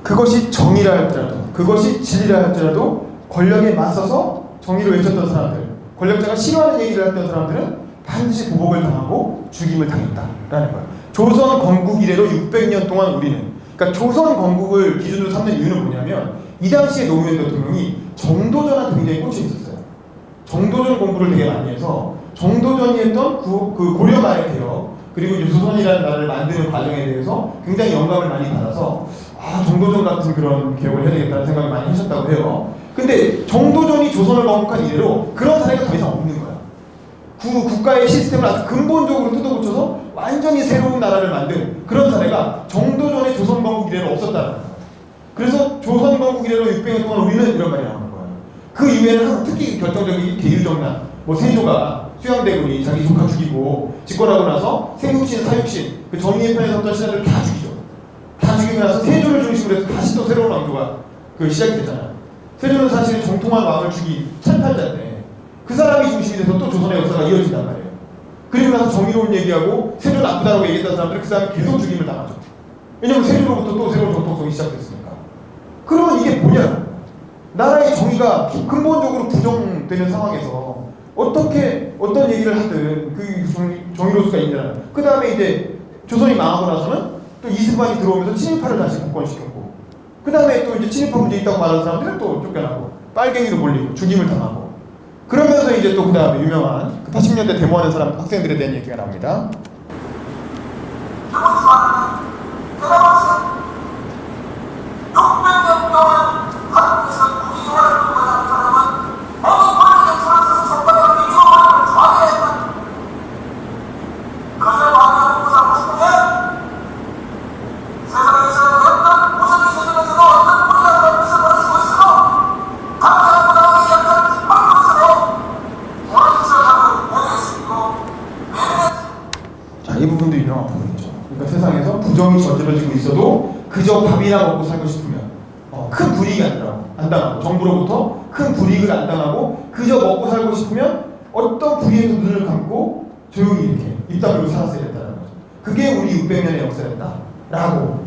그것이 정의라 할지라도, 그것이 진리라 할지라도 권력에 맞서서 정의를 외쳤던 사람들, 권력자가 싫어하는 얘기를 했던 사람들은 반드시 보복을 당하고 죽임을 당했다라는 거예요. 조선 건국 이래로 600년 동안 우리는, 그러니까 조선 건국을 기준으로 삼는 이유는 뭐냐면, 이 당시에 노무현 대통령이 정도전한테 굉장히 꽂혀 있었어요. 정도전 공부를 되게 많이 해서 정도전이 했던 그 고려 말의 개혁, 그리고 조선이라는 나라를 만드는 과정에 대해서 굉장히 영감을 많이 받아서, 정도전 같은 그런 개혁을 해야 되겠다는 생각을 많이 하셨다고 해요. 근데 정도전이 조선을 건국한 이래로 그런 사례가 더 이상 없는 거야. 국가의 시스템을 아주 근본적으로 뜯어고쳐서 완전히 새로운 나라를 만든 그런 사례가 정도전의 조선건국 이래로 없었다는 거예요. 그래서 조선건국 이래로 600년 동안 우리는 이런 말이 나오는 거예요. 그 이후에는 특히 결정적인 계율정난, 뭐 세조가 수양대군이 자기 조카 죽이고 집권하고 나서 세육신, 사육신, 그 정의의 편에 섰던 신하들 다 죽이죠. 다 죽이고 나서 세조를 중심으로 해서 다시 또 새로운 왕조가 시작이 됐잖아요. 세조는 사실 정통한 왕을 죽인 찬탈자인데 그 사람이 중심이 돼서 또 조선의 역사가 이어진단 말이에요. 그리고 나서 정의로운 얘기하고 세조 나쁘다고 얘기했던 사람들은 그 사람이 계속 죽임을 당하죠. 왜냐면 세조로부터 또 새로운 정통성이 시작됐으니까. 그러면 이게 뭐냐? 나라의 정의가 근본적으로 부정되는 상황에서 어떻게 어떤 얘기를 하든 그 정의로수가 있느냐. 그 다음에 이제 조선이 망하고 나서는 또 이승만이 들어오면서 친일파를 다시 복권시켰고, 그 다음에 또 이제 친일파 문제 있다고 말하는 사람들은 또 쫓겨나고 빨갱이로 몰리고 죽임을 당하고, 그러면서 이제 또 그 다음에 유명한 그 80년대 데모하는 사람 학생들에 대한 얘기가 나옵니다. 이 부분도 유명한 부분이죠. 그러니까 세상에서 부정이 저질러지고 있어도 그저 밥이나 먹고 살고 싶으면 큰 불이익이 안 당하고, 정부로부터 큰 불이익을 안 당하고 그저 먹고 살고 싶으면 어떤 불이익에도 눈을 감고 조용히 이렇게 입 다물고 살았어야 됐다는 거죠. 그게 우리 600년의 역사였다라고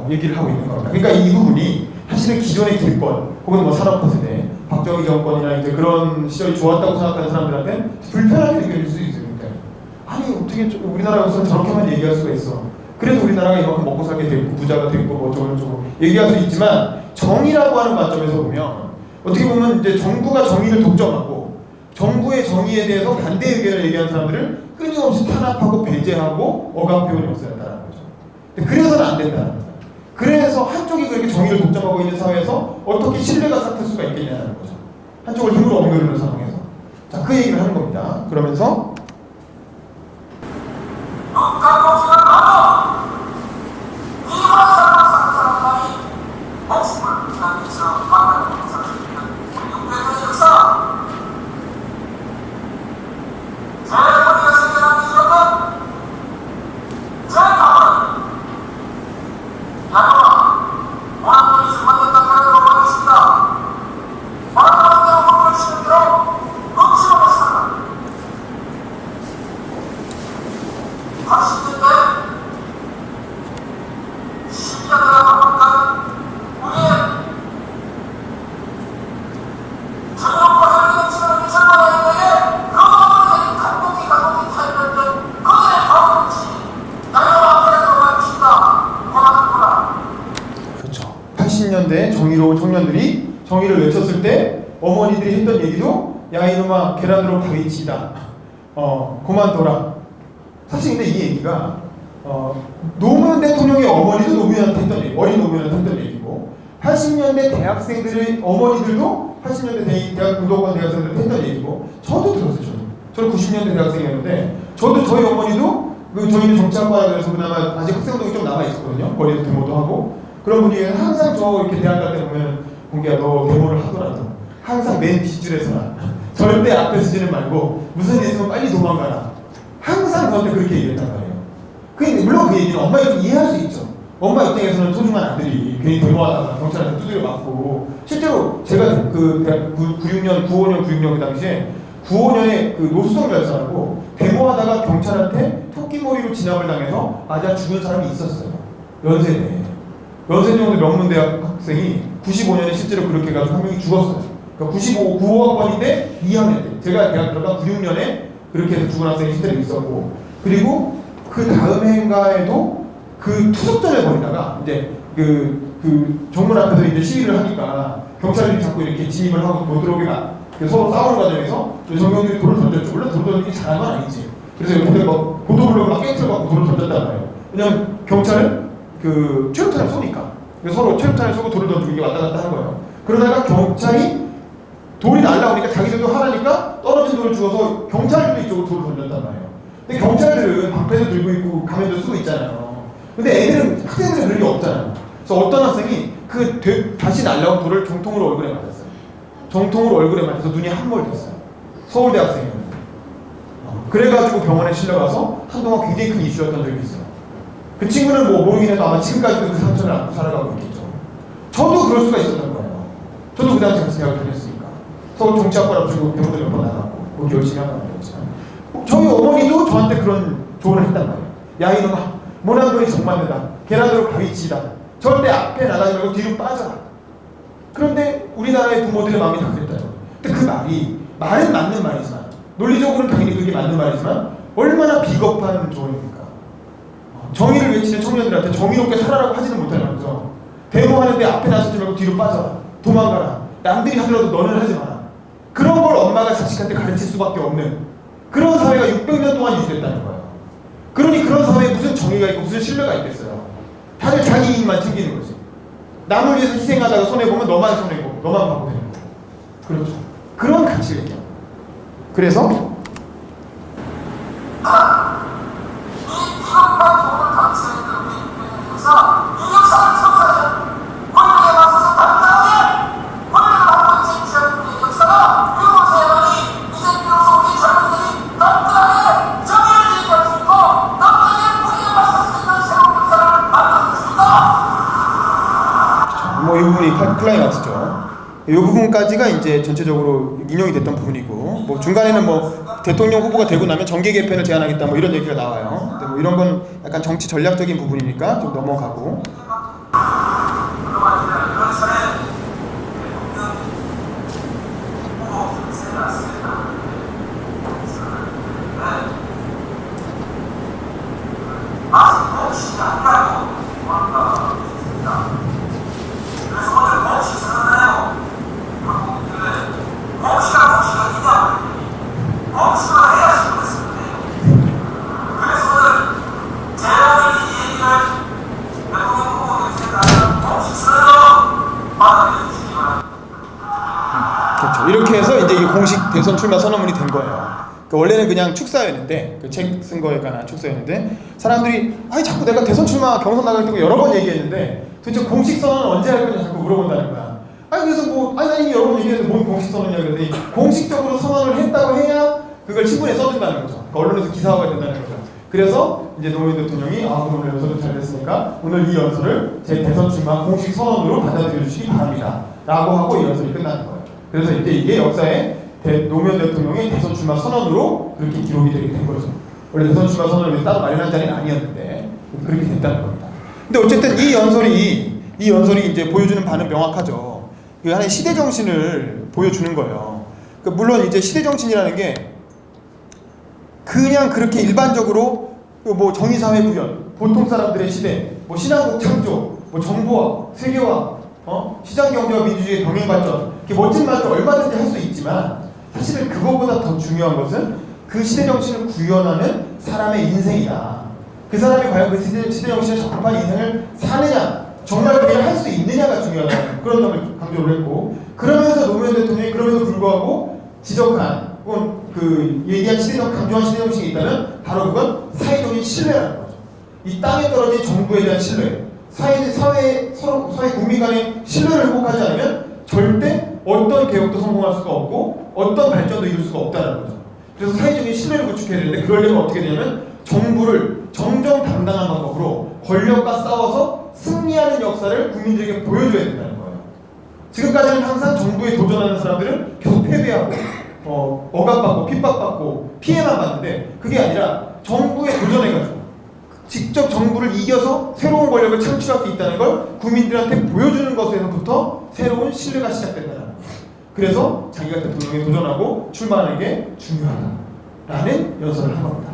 얘기를 하고 있는 겁니다. 그러니까 이 부분이 사실은 기존의 길권 혹은 뭐 산업화 세대, 박정희 정권이나 이제 그런 시절이 좋았다고 생각하는 사람들한테 불편하게 느껴질 수 있어요. 아니 어떻게 우리나라 역사는 저렇게만 얘기할 수가 있어. 그래도 우리나라가 이만큼 먹고 살게 됐고 부자가 됐고 뭐 저거 얘기할 수 있지만, 정의라고 하는 관점에서 보면 어떻게 보면 이제 정부가 정의를 독점하고 정부의 정의에 대해서 반대 의견을 얘기하는 사람들을 끊임없이 탄압하고 배제하고 억압해온 역사였다는 거죠. 근데 그래서는 안 된다는 거죠. 그래서 한쪽이 그렇게 정의를 독점하고 있는 사회에서 어떻게 신뢰가 싹틀 수가 있겠냐는 거죠. 한쪽을 힘으로 엉겨주는 상황에서. 자, 그 얘기를 하는 겁니다. 그러면서 정의로운 청년들이 정의를 외쳤을 때 어머니들이 했던 얘기도 야 이놈아 계란으로 바위치다, 그만둬라. 사실 근데 이 얘기가 노무현 대통령의 어머니도 노무현한테 했던 얘기, 어린 노무현한테 했던 얘기고, 80년대 대학생들의 어머니들도 80년대 대학 운동권 대학생들한테 했던 얘기고, 저도 들었어요. 저는 90년대 대학생이었는데 저도 저희 어머니도 저희는 정치학과라 그래서 그나마 아직 학생운동이 좀 남아있었거든요. 거리에서 데모도 하고. 그런 분위기는 항상 저 이렇게 대학 갈 때 보면 공기야 너 데모를 하더라도 항상 맨 뒷줄에서 절대 앞에 서지는 말고 무슨 일 있으면 빨리 도망가라. 항상 저한테 그렇게 얘기했단 말이에요. 근데 물론 그 얘기는 엄마 입장 이해할 수 있죠. 엄마 입장에서는 소중한 아들이 괜히 데모하다가 경찰한테 두드려 맞고, 실제로 제가 그 대학 96년, 95년 그 당시에 95년에 그 노수성 열사라고 데모하다가 경찰한테 토끼머리로 진압을 당해서 맞아 죽은 사람이 있었어요. 연세대에. 연세대학교 명문대학 학생이 95년에 실제로 그렇게 해가지고 한 명이 죽었어요. 그러니까 95학번인데 2학년 때. 제가 대학 들어가 96년에 그렇게 해서 죽은 학생이 실제로 있었고, 그리고 그 다음 해인가에도 그 투석전을 벌이다가 이제 그 정문 앞에서 이제 시위를 하니까 경찰들이 자꾸 이렇게 진입을 하고 못 들어오게 서로 싸우는 과정에서 정경들이 돌을 던졌죠. 물론 돌 던지기 잘한 건 아니지. 그래서 옆에 막 보도블록을 막 깨트려 갖고 돌을 던졌단 말이에요. 왜냐면 경찰은 그 최루탄을 쏘니까 서로 최루탄을 쏘고 돌을 던지고 이게 왔다 갔다 한 거예요. 그러다가 경찰이 돌이 날라오니까 자기들도 하라니까 떨어진 돌을 돌을 주어서 경찰들도 이쪽으로 돌을 던졌단 말이에요. 근데 경찰들은 방패도 들고 있고 가면도 쓰고 있잖아요. 근데 애들은 학생들은 그런 게 없잖아요. 그래서 어떤 학생이 다시 날라온 돌을 정통으로 얼굴에 맞았어요. 정통으로 얼굴에 맞아서 눈이 한몰 됐어요. 서울대 학생이었는데. 그래가지고 병원에 실려가서 한동안 굉장히 큰 이슈였던 적이 있어요. 그 친구는 뭐 모르긴 해도 아마 지금까지도 그 상처를 안고 살아가고 있겠죠. 저도 그럴 수가 있었던 거예요. 저도 그 당시 같이 대학을 다녔으니까. 서울 정치학과라고 주고 배우들 몇 번 나갔고 거기 열심히 한단 말이었지만 저희 어머니도 저한테 그런 조언을 했단 말이에요. 야 이놈아 모난돌이 정맞는다. 계란으로 가위치다. 절대 앞에 나가지 말고 뒤로 빠져라. 그런데 우리나라의 부모들의 마음이 다 그랬다요. 근데 그 말은 맞는 말이지만 논리적으로는 당연히 그게 맞는 말이지만 얼마나 비겁한 조언입니까? 정의를 외치는 청년들한테 정의롭게 살아라고 하지는 못하면서 데모하는데 앞에 나서지 말고 뒤로 빠져라. 도망가라. 남들이 하더라도 너는 하지 마라. 그런 걸 엄마가 자식한테 가르칠 수밖에 없는 그런 사회가 600년 동안 유지됐다는 거예요. 그러니 그런 사회에 무슨 정의가 있고 무슨 신뢰가 있겠어요. 다들 자기 이익만 챙기는 거지. 남을 위해서 희생하다가 손해보면 너만 손해고 너만 받고 되는 거예요. 그렇죠. 그런 가치를 얘기해요. 그래서 이 부분이 클라이막스죠. 이 부분까지가 이제 전체적으로 인용이 됐던 부분이고, 뭐 중간에는 뭐 대통령 후보가 되고 나면 정계 개편을 제안하겠다 뭐 이런 얘기가 나와요. 근데 뭐 이런 건 약간 정치 전략적인 부분이니까 좀 넘어가고. 그렇죠. 이렇게 해서 이제 이게 공식 대선 출마 선언문이 된 거예요. 원래는 그냥 축사였는데 그 책 쓴 거에 관한 축사였는데 사람들이 아니 자꾸 내가 대선 출마 경선 나갈 때고 여러 번 얘기했는데 도대체 공식 선언은 언제 할 거냐 자꾸 물어본다는 거야. 아니 그래서 뭐 아니 이미 여러 번 얘기했는데 뭔 공식 선언이냐 그랬더니 공식적으로 선언을 했다고 해야 그걸 신문에 써준다는 거죠. 그러니까 언론에서 기사화가 된다는 거죠. 그래서 이제 노무현 대통령이 오늘 연설을 잘 됐으니까 오늘 이 연설을 제 대선 출마 공식 선언으로 받아들여 주시기 바랍니다. 라고 하고 이 연설이 끝나는 거예요. 그래서 이게 역사에 노무현 대통령의 대선 출마 선언으로 그렇게 기록이 되게 된 거죠. 원래 대선 출마 선언을 따로 마련한 자리는 아니었는데 그렇게 됐다는 겁니다. 근데 어쨌든 이 연설이 이제 보여주는 바는 명확하죠. 그 하나의 시대 정신을 보여주는 거예요. 물론 이제 시대 정신이라는 게 그냥 그렇게 일반적으로 뭐 정의사회 구현, 보통 사람들의 시대, 뭐 신한국 창조, 뭐 정보화, 세계화, 시장경제와 민주주의의 병행발전 이렇게 멋진 말을 얼마든지 할 수 있지만 사실은 그거보다 더 중요한 것은 그 시대 정신을 구현하는 사람의 인생이다. 그 사람이 과연 그 시대 정신에 적합한 인생을 사느냐, 정말 그냥 할 수 있느냐가 중요하다는 그런 점을 강조를 했고, 그러면서 노무현 대통령이 그럼에도 불구하고 지적한 혹은 그 얘기한 강조한 시대 정신이 있다면 바로 그건 사회적인 신뢰라는 거죠. 이 땅에 떨어진 정부에 대한 신뢰, 사회 국민 간의 신뢰를 회복하지 않으면 절대 어떤 개혁도 성공할 수가 없고 어떤 발전도 이룰 수가 없다는 거죠. 그래서 사회적인 신뢰를 구축해야 되는데 그러려면 어떻게 되냐면 정부를 정정당당한 방법으로 권력과 싸워서 승리하는 역사를 국민들에게 보여줘야 된다는 거예요. 지금까지는 항상 정부에 도전하는 사람들은 계속 패배하고 억압받고 핍박받고 피해만 받는데 그게 아니라 정부에 도전해가지고 직접 정부를 이겨서 새로운 권력을 창출할 수 있다는 걸 국민들한테 보여주는 것에서부터 새로운 신뢰가 시작된다는 거예요. 그래서 자기가 대통령에 도전하고 출마하는 게 중요하다라는 연설을 한 겁니다.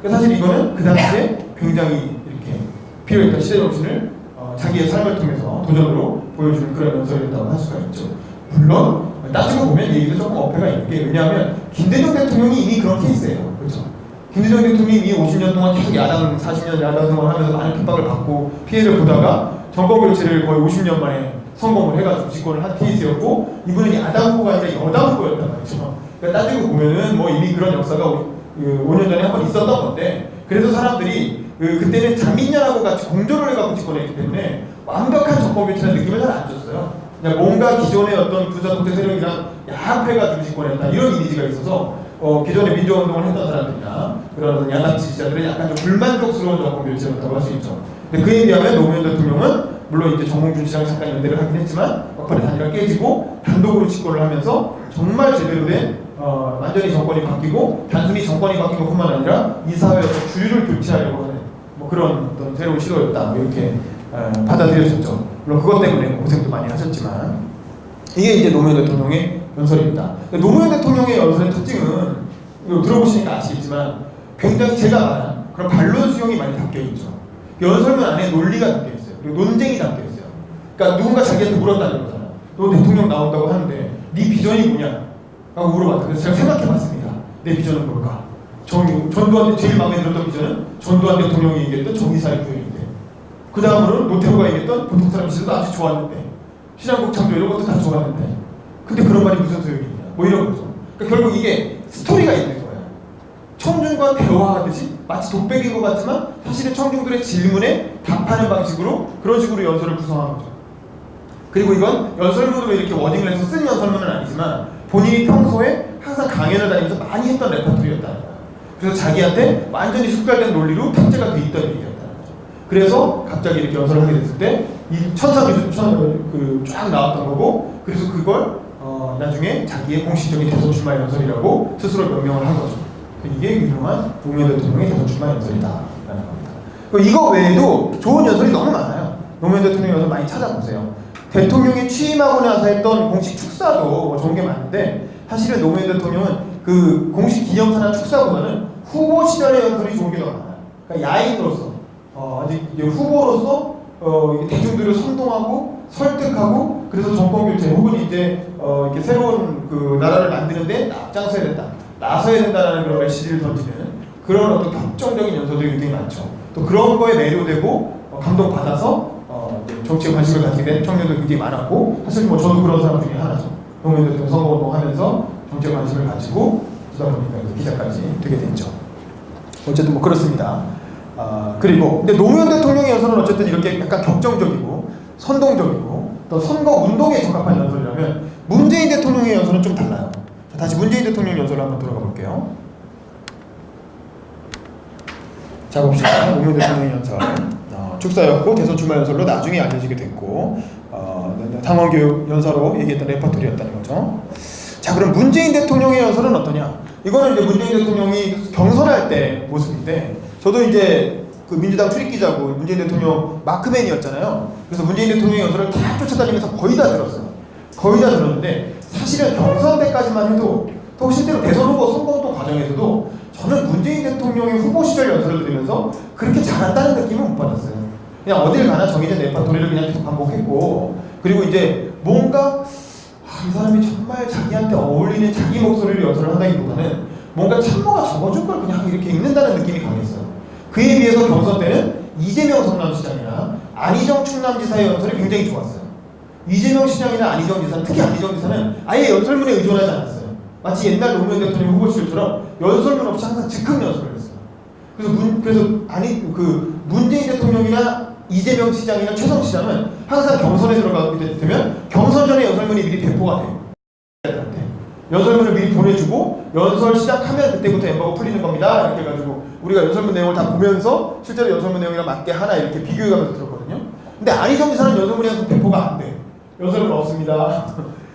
사실 이거는 그 당시에 굉장히 이렇게 필요했던 시대 정신을 자기의 삶을 통해서 도전으로 보여주는 그런 연설이었다고 할 수가 있죠. 물론 따지고 보면 얘기도 조금 어폐가 있는 게 왜냐하면 김대중 대통령이 이미 그런 케이스예요. 그렇죠? 김대중 대통령이 이미 50년 동안 계속 40년 야당 생활하면서 많은 핍박을 받고 피해를 보다가 정권 교체를 거의 50년 만에 성공을 해가지고 집권을 한 케이스였고 이분은 야당 후보가 아니라 여당 후보였단 말이죠. 그러니까 따지고 보면은 뭐 이미 그런 역사가 5년 전에 한 번 있었던 건데, 그래도 사람들이 그때는 자민련하고 같이 공조를 해갖고 집권했기 때문에 완벽한 정권 교체라는 느낌을 잘 안 줬어요. 그냥 뭔가 기존의 어떤 군사 독재 세력이랑 야합해가지고 집권했다 이런 이미지가 있어서 기존의 민주화운동을 했던 사람들이나 그런 야당 지지자들은 약간 좀 불만족스러운 정권 교체였다고 할 수 있죠. 근데 그에 비하면 노무현 대통령은 물론 이제 정몽준 씨랑 잠깐 연대를 하긴 했지만 막판에 단일화 깨지고 단독으로 집권을 하면서 정말 제대로 된 완전히 정권이 바뀌고, 단순히 정권이 바뀐 것뿐만 아니라 이 사회의 주류를 교체하려고 하는 뭐 그런 어떤 새로운 시도였다, 뭐 이렇게 받아들여졌죠. 물론 그것 때문에 고생도 많이 하셨지만, 이게 이제 노무현 대통령의 연설입니다. 노무현 대통령의 연설의 특징은 이거 들어보시니까 아시겠지만 굉장히 제가 말한 그런 반론 수용이 많이 담겨 있죠. 연설문 안에 논리가 담겨 있어요. 그리고 논쟁이 담겨 있어요. 그러니까 누군가 자기한테 물었다는 거잖아. 너 대통령 나온다고 하는데 네 비전이 뭐냐? 라고 물어봤다. 그래서 제가 생각해봤습니다. 내 비전은 뭘까? 전두환 제일 마음에 들었던 비전은 전두환 대통령이 얘기했던 정의사회 구현인데, 그 다음으로는 노태우가 얘기했던 보통 사람 시절도 아주 좋았는데, 신한국 창조 이런 것도 다 좋았는데, 근데 그런 말이 무슨 소용이 있냐? 뭐 이런 거죠. 그러니까 결국 이게 스토리가 있는 거예요. 청중과 대화하듯이 마치 독백인 것 같지만 사실은 청중들의 질문에 답하는 방식으로 그런 식으로 연설을 구성한 거죠. 그리고 이건 연설문으로 이렇게 워딩을 해서 쓴 연설문은 아니지만 본인이 평소에 항상 강연을 다니면서 많이 했던 레퍼토리였다는 거예요. 그래서 자기한테 완전히 숙달된 논리로 탑재가 돼 있던 얘기였다는 거죠. 그래서 갑자기 이렇게 연설을 하게 됐을 때 이 천상기준 쫙 나왔던 거고, 그래서 그걸 나중에 자기의 공식적인 대선 출마 연설이라고 스스로 명명을 한 거죠. 이게 유명한 노무현 대통령의 대선 출마 연설이다라는 겁니다. 이거 외에도 좋은 연설이 너무 많아요. 노무현 대통령 연설 많이 찾아보세요. 대통령이 취임하고 나서 했던 공식 축사도 뭐 좋은 게 많은데, 사실은 노무현 대통령은 그 공식 기념사나 축사보다는 후보 시절의 연설이 좋은 게 더 많아요. 그러니까 야인으로서 아직 후보로서 대중들을 선동하고 설득하고, 그래서 정권 교체 혹은 이제 이렇게 새로운 그 나라를 만드는데 앞장서야 된다, 나서야 된다라는 그런 메시지를 던지는 그런 어떤 격정적인 연설들이 굉장히 많죠. 또 그런 거에 매료되고 감동받아서 정치에 관심을 가지게 된 청년들 굉장히 많았고, 사실 뭐 저도 그런 사람 중에 하나죠. 노무현 대통령 선거운동하면서 정치에 관심을 가지고 그러다 보니까 기자까지 되게 됐죠. 어쨌든 뭐 그렇습니다. 그리고 근데 노무현 대통령의 연설은 어쨌든 이렇게 약간 격정적이고 선동적이고 또 선거 운동에 적합한 연설이라면, 문재인 대통령의 연설은 좀 달라요. 자, 다시 문재인 대통령 연설을 한번 들어가 볼게요. 자, 봅시다. 노무현 대통령의 연설. 축사였고 대선 출마 연설로 나중에 알려지게 됐고, 당원교육 연설로 얘기했던 레퍼토리였다는 거죠. 자, 그럼 문재인 대통령의 연설은 어떠냐? 이거는 이제 문재인 대통령이 경선할 때 모습인데, 저도 이제 그 민주당 출입기자고 문재인 대통령 마크맨이었잖아요. 그래서 문재인 대통령의 연설을 다 쫓아다니면서 거의 다 들었어요. 거의 다 들었는데, 사실은 경선 때까지만 해도, 또 실제로 대선 후보 선거운동 과정에서도 저는 문재인 대통령의 후보 시절 연설을 들으면서 그렇게 잘한다는 느낌은 못 받았어요. 그냥 어딜 가나 정해진 레퍼토리를 그냥 계속 반복했고, 그리고 이제 뭔가 이 사람이 정말 자기한테 어울리는 자기 목소리를 연설을 한다기보다는 뭔가 참모가 적어준 걸 그냥 이렇게 읽는다는 느낌이 강했어요. 그에 비해서 경선 때는 이재명 성남시장이나 안희정 충남지사의 연설이 굉장히 좋았어요. 이재명 시장이나 안희정 지사, 특히 안희정 지사는 아예 연설문에 의존하지 않았어요. 마치 옛날 노무현 대통령 후보 시절처럼 연설문 없이 항상 즉흥 연설을 했어요. 그래서 문재인 대통령이나 이재명 시장이나 최성 시장은 항상 경선에 들어가게 되면 경선 전에 연설문이 미리 배포가 돼요. 연설문을 미리 보내주고 연설 시작하면 그때부터 엠바고 풀리는 겁니다. 이렇게 해가지고 우리가 연설문 내용을 다 보면서 실제로 연설문 내용이랑 맞게 하나 이렇게 비교해가면서 들었거든요. 근데 안희정 지사는 연설문이 항상 배포가 안 돼. 연설문 없습니다.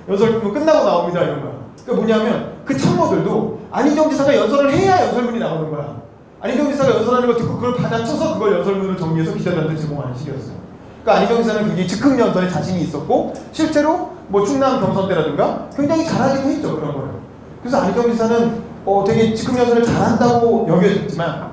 연설문 끝나고 나옵니다. 이런 거야. 그러니까 뭐냐면 그 참모들도 안희정 지사가 연설을 해야 연설문이 나오는 거야. 안희정 지사가 연설하는 걸 듣고 그걸 받아쳐서 그걸 연설문을 정리해서 기자들한테 제공하는 식이었어요. 그러니까 안희정 지사는 굉장히 즉흥 연설에 자신이 있었고, 실제로 뭐 충남 경선 때라든가 굉장히 잘하기도 했죠. 그런 거를. 그래서 안희정 지사는 되게 즉흥 연설을 잘한다고 여겨졌지만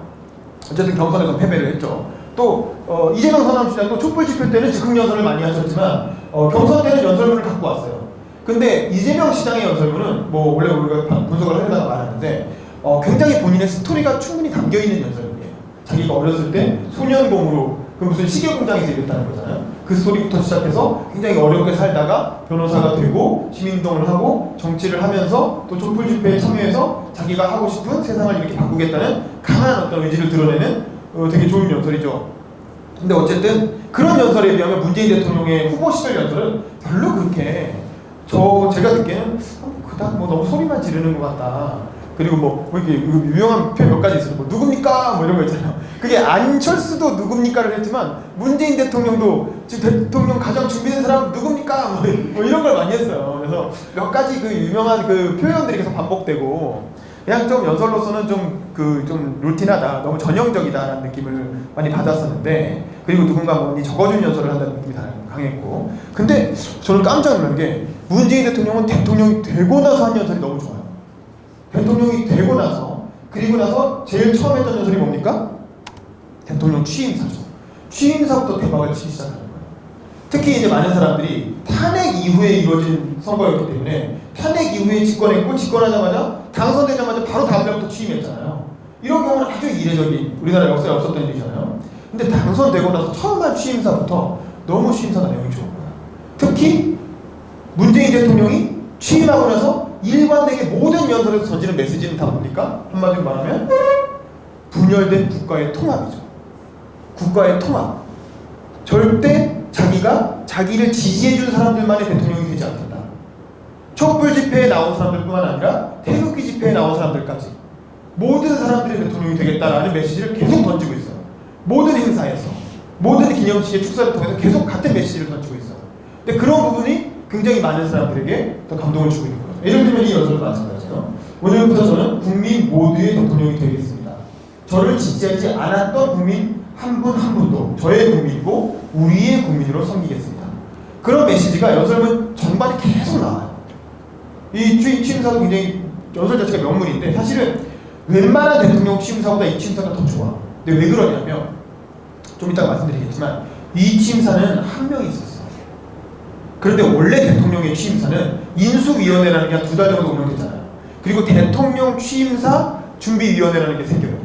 어쨌든 경선에서 패배를 했죠. 또 이재명 성남시장도 촛불 집회 때는 즉흥 연설을 많이 하셨지만 경선 때는 연설문을 갖고 왔어요. 근데 이재명 시장의 연설문은 뭐 원래 우리가 분석을 하려다가 말하는데 굉장히 본인의 스토리가 충분히 담겨있는 연설문이에요. 자기가 어렸을 때 소년공으로 그 무슨 시계 공장에서 일했다는 거잖아요. 그 스토리부터 시작해서 굉장히 어렵게 살다가 변호사가 되고 시민운동을 하고 정치를 하면서 또 촛불 집회에 참여해서 자기가 하고 싶은 세상을 이렇게 바꾸겠다는 강한 어떤 의지를 드러내는 되게 좋은 연설이죠. 근데 어쨌든 그런 연설에 비하면 문재인 대통령의 후보 시절 연설은 별로 그렇게 제가 듣기에는 그닥 뭐 너무 소리만 지르는 것 같다. 그리고 뭐 이렇게 유명한 표현 몇 가지 있어요. 뭐 누굽니까? 뭐 이런 거 있잖아요. 그게 안철수도 누굽니까를 했지만 문재인 대통령도 지금 대통령 가장 준비된 사람 누굽니까? 뭐 이런 걸 많이 했어요. 그래서 몇 가지 그 유명한 그 표현들이 계속 반복되고 그냥 좀 연설로서는 좀 루틴하다, 너무 전형적이다라는 느낌을 많이 받았었는데 그리고 누군가 뭐 적어준 연설을 한다는 느낌이 강했고 근데 저는 깜짝 놀란 게 문재인 대통령은 대통령이 되고 나서 한 연설이 너무 좋아요. 대통령이 되고 나서 그리고 나서 제일 처음 했던 연설이 뭡니까? 대통령 취임사죠. 취임사부터 대박을 치기 시작하는 거예요. 특히 이제 많은 사람들이 탄핵 이후에 이루어진 선거였기 때문에 탄핵 이후에 집권했고 집권하자마자 당선되자마자 바로 다음 날부터 취임했잖아요. 이런 경우는 아주 이례적인 우리나라 역사에 없었던 일이잖아요. 근데 당선되고 나서 처음 한 취임사부터 너무 취임사가 내용이 좋은 거예요. 특히 문재인 대통령이 취임하고 나서 일관되게 모든 연설에서 던지는 메시지는 다 뭡니까? 한마디로 말하면 분열된 국가의 통합이죠. 국가의 통합. 절대 자기가 자기를 지지해준 사람들만의 대통령이 되지 않겠다. 촛불 집회에 나온 사람들뿐만 아니라 태극기 집회에 나온 사람들까지 모든 사람들의 대통령이 되겠다라는 메시지를 계속 던지고 있어요. 모든 행사에서 모든 기념식의 축사를 통해서 계속 같은 메시지를 던지고 있어요. 근데 그런 부분이 굉장히 많은 사람들에게 더 감동을 주고 있는 거죠. 예를 들면 이 연설도 마찬가지예요. 오늘부터 저는 국민 모두의 대통령이 되겠습니다. 저를 지지하지 않았던 국민 한 분 한 분도 저의 국민이고 우리의 국민으로 섬기겠습니다. 그런 메시지가 연설문 전반에 계속 나와요. 이 취임사도 굉장히 연설 자체가 명문인데 사실은 웬만한 대통령 취임사보다 이 취임사가 더 좋아. 근데 왜 그러냐면 좀 이따가 말씀드리겠지만 이 취임사는 한 명이 있었어요. 그런데 원래 대통령의 취임사는 인수위원회라는 게 한 2달 정도 운영됐잖아요. 그리고 대통령 취임사 준비위원회라는 게 생겨요.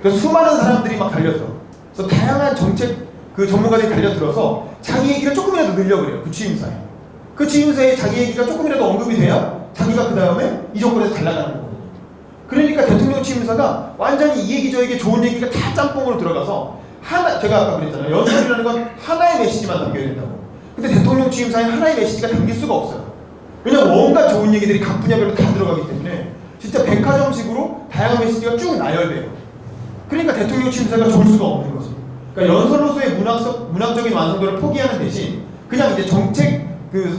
그래서 수많은 사람들이 막 달려들어. 그래서 다양한 정책 그 전문가들이 달려들어서 자기 얘기를 조금이라도 늘려 그래요. 그 취임사에. 그 취임사에 자기 얘기가 조금이라도 언급이 돼야 자기가 그 다음에 이 정권에서 잘 나가는 거거든요. 그러니까 대통령 취임사가 완전히 이 얘기 저 얘기 좋은 얘기가 다 짬뽕으로 들어가서 제가 아까 그랬잖아요. 연설이라는 건 하나의 메시지만 담겨야 된다고. 근데 대통령 취임사에 하나의 메시지가 담길 수가 없어요. 왜냐면 온갖 좋은 얘기들이 각 분야별로 다 들어가기 때문에 진짜 백화점식으로 다양한 메시지가 쭉 나열돼요. 그러니까 대통령 취임사가 좋을 수가 없는 거죠. 그러니까 연설로서의 문학적인 완성도를 포기하는 대신 그냥 이제 정책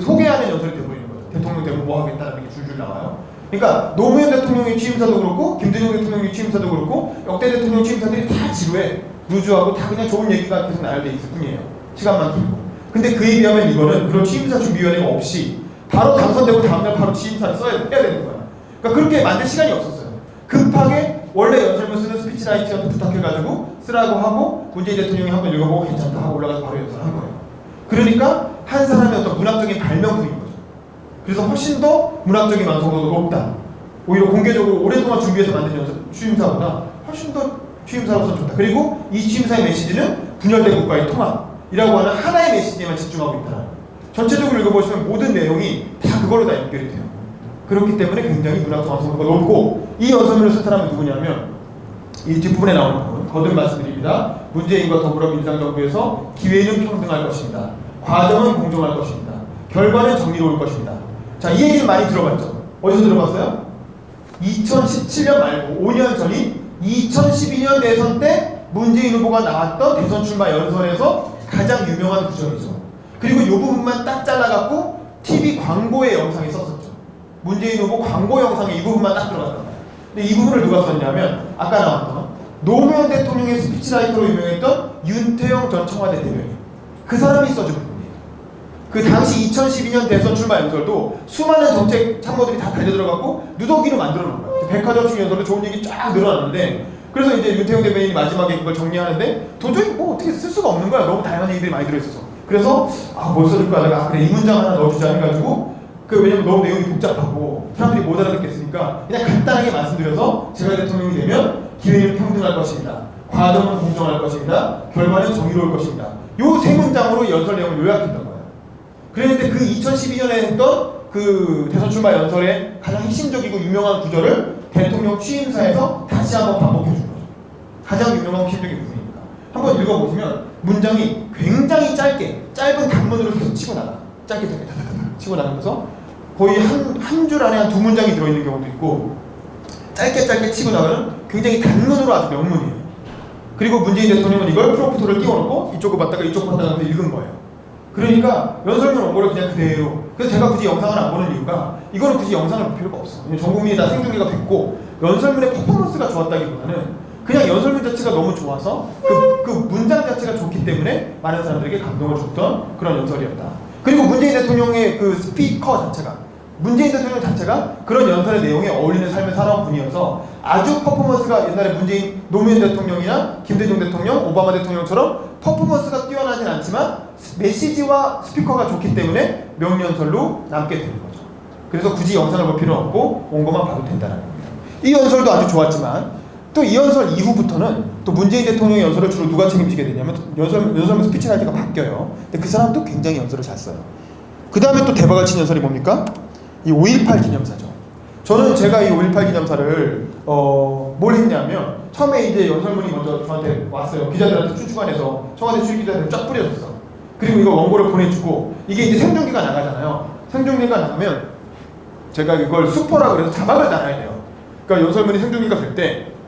소개하는 연설이 되어버리는 거죠. 대통령 되면 뭐 하겠다는 게 줄줄 나와요. 그러니까 노무현 대통령의 취임사도 그렇고 김대중 대통령의 취임사도 그렇고 역대 대통령 취임사들이 다 지루해. 루즈하고 다 그냥 좋은 얘기가 계속 나열돼 있을 뿐이에요. 시간만 길고. 근데 그에 비하면 이거는 그런 취임사 준비위원회가 없이 바로 당선되고 다음날 바로 취임사를 해야 되는 거야. 그러니까 그렇게 만들 시간이 없었어요. 급하게 원래 연설문 쓰는 스피치라이터한테 부탁해가지고 쓰라고 하고 문재인 대통령이 한번 읽어보고 괜찮다 하고 올라가서 바로 연설한 거예요. 그러니까 한 사람의 어떤 문학적인 발명품인 거죠. 그래서 훨씬 더 문학적인 완성도가 높다. 오히려 공개적으로 오랫동안 준비해서 만든 연설 취임사보다 훨씬 더 취임사로서 좋다. 그리고 이 취임사의 메시지는 분열된 국가의 통합이라고 하는 하나의 메시지에만 집중하고 있다. 전체적으로 읽어보시면 모든 내용이 다 그걸로 다 연결이 돼요. 그렇기 때문에 굉장히 문학적 완성도가 높고 이 연설문을 쓴 사람은 누구냐면 이 뒷부분에 나오는 부분 거듭 말씀드립니다. 문재인과 더불어민주당 정부에서 기회는 평등할 것입니다. 과정은 공정할 것입니다. 결과는 정의로울 것입니다. 자, 이 얘기를 많이 들어봤죠? 어디서 들어봤어요? 2017년 말고 5년 전인 2012년 대선 때 문재인 후보가 나왔던 대선 출마 연설에서 가장 유명한 구절이죠. 그리고 이 부분만 딱 잘라갖고 TV 광고의 영상에 썼었죠. 문재인 후보 광고 영상에 이 부분만 딱 들어갔단 말이에요. 근데 이 부분을 누가 썼냐면 아까 나왔던 노무현 대통령의 스피치라이터로 유명했던 윤태영 전 청와대 대변인. 그 사람이 써준 부분이에요. 그 당시 2012년 대선 출마 연설도 수많은 정책 참모들이 다 달려들어갖고 누더기로 만들어 놓은 거예요. 백화점식 연설도 좋은 얘기 쫙 늘어났는데 그래서 이제 윤태영 대변인이 마지막에 그걸 정리하는데 도저히 뭐 어떻게 쓸 수가 없는 거야. 너무 다양한 얘기들이 많이 들어있어서. 그래서 뭘 써줄까 하다가 그래 이 문장 하나 넣어주자 해가지고 왜냐면 너무 내용이 복잡하고 사람들이 못 알아듣겠으니까 그냥 간단하게 말씀드려서 제가 대통령이 되면 기회는 평등할 것입니다. 과정은 공정할 것입니다. 결과는 정의로울 것입니다. 요 세 문장으로 연설 내용을 요약했던 거예요. 그런데 그 2012년에 했던 그 대선 출마 연설의 가장 핵심적이고 유명한 구절을 대통령 취임사에서 다시 한번 반복해 준 거죠. 가장 유명한 핵심적인 부분이니까. 한번 읽어보시면 문장이 굉장히 짧은 단문으로 계속 치고 나가. 짧게 다다다다 치고 나가면서 거의 한 줄 안에 한 두 문장이 들어있는 경우도 있고, 짧게 치고 나가는 굉장히 단문으로 아주 명문이에요. 그리고 문재인 대통령은 이걸 프롬프터를 띄워놓고 이쪽을 봤다가 이쪽 봤다가 하면서 읽은 거예요. 그러니까 연설문 원고를 그냥 그대로. 그래서 제가 굳이 영상을 안 보는 이유가, 이거는 굳이 영상을 볼 필요가 없어. 전 국민이 다 생중계가 됐고, 연설문의 퍼포먼스가 좋았다기보다는 그냥 연설문 자체가 너무 좋아서 그 문장 자체가 좋기 때문에 많은 사람들에게 감동을 줬던 그런 연설이었다. 그리고 문재인 대통령의 그 스피커 자체가, 문재인 대통령 자체가 그런 연설의 내용에 어울리는 삶을 살아온 분이어서 아주 퍼포먼스가 옛날에 노무현 대통령이나 김대중 대통령, 오바마 대통령처럼 퍼포먼스가 뛰어나진 않지만 메시지와 스피커가 좋기 때문에 명연설로 남게 되는 거죠. 그래서 굳이 영상을 볼 필요 없고 원고만 봐도 된다는 겁니다. 이 연설도 아주 좋았지만 또 이 연설 이후부터는 또 문재인 대통령의 연설을 주로 누가 책임지게 되냐면 연설문 스피치라이터가 바뀌어요. 근데 그 사람도 굉장히 연설을 잘 써요. 그 다음에 또 대박을 친 연설이 뭡니까? 이 5.18 기념사죠. 저는 제가 이 5.18 기념사를 뭘 했냐면, 처음에 이제 연설문이 먼저 저한테 왔어요. 기자들한테 추측관해서 청와대 출입기자들 쫙 뿌려줬어. 그리고 이거 원고를 보내주고, 이게 이제 생중계가 나가잖아요. 생중계가 나가면 제가 이걸 수포라 그래서 자막을 달아야 돼요. 그러니까 연설문이 생중계가 될 때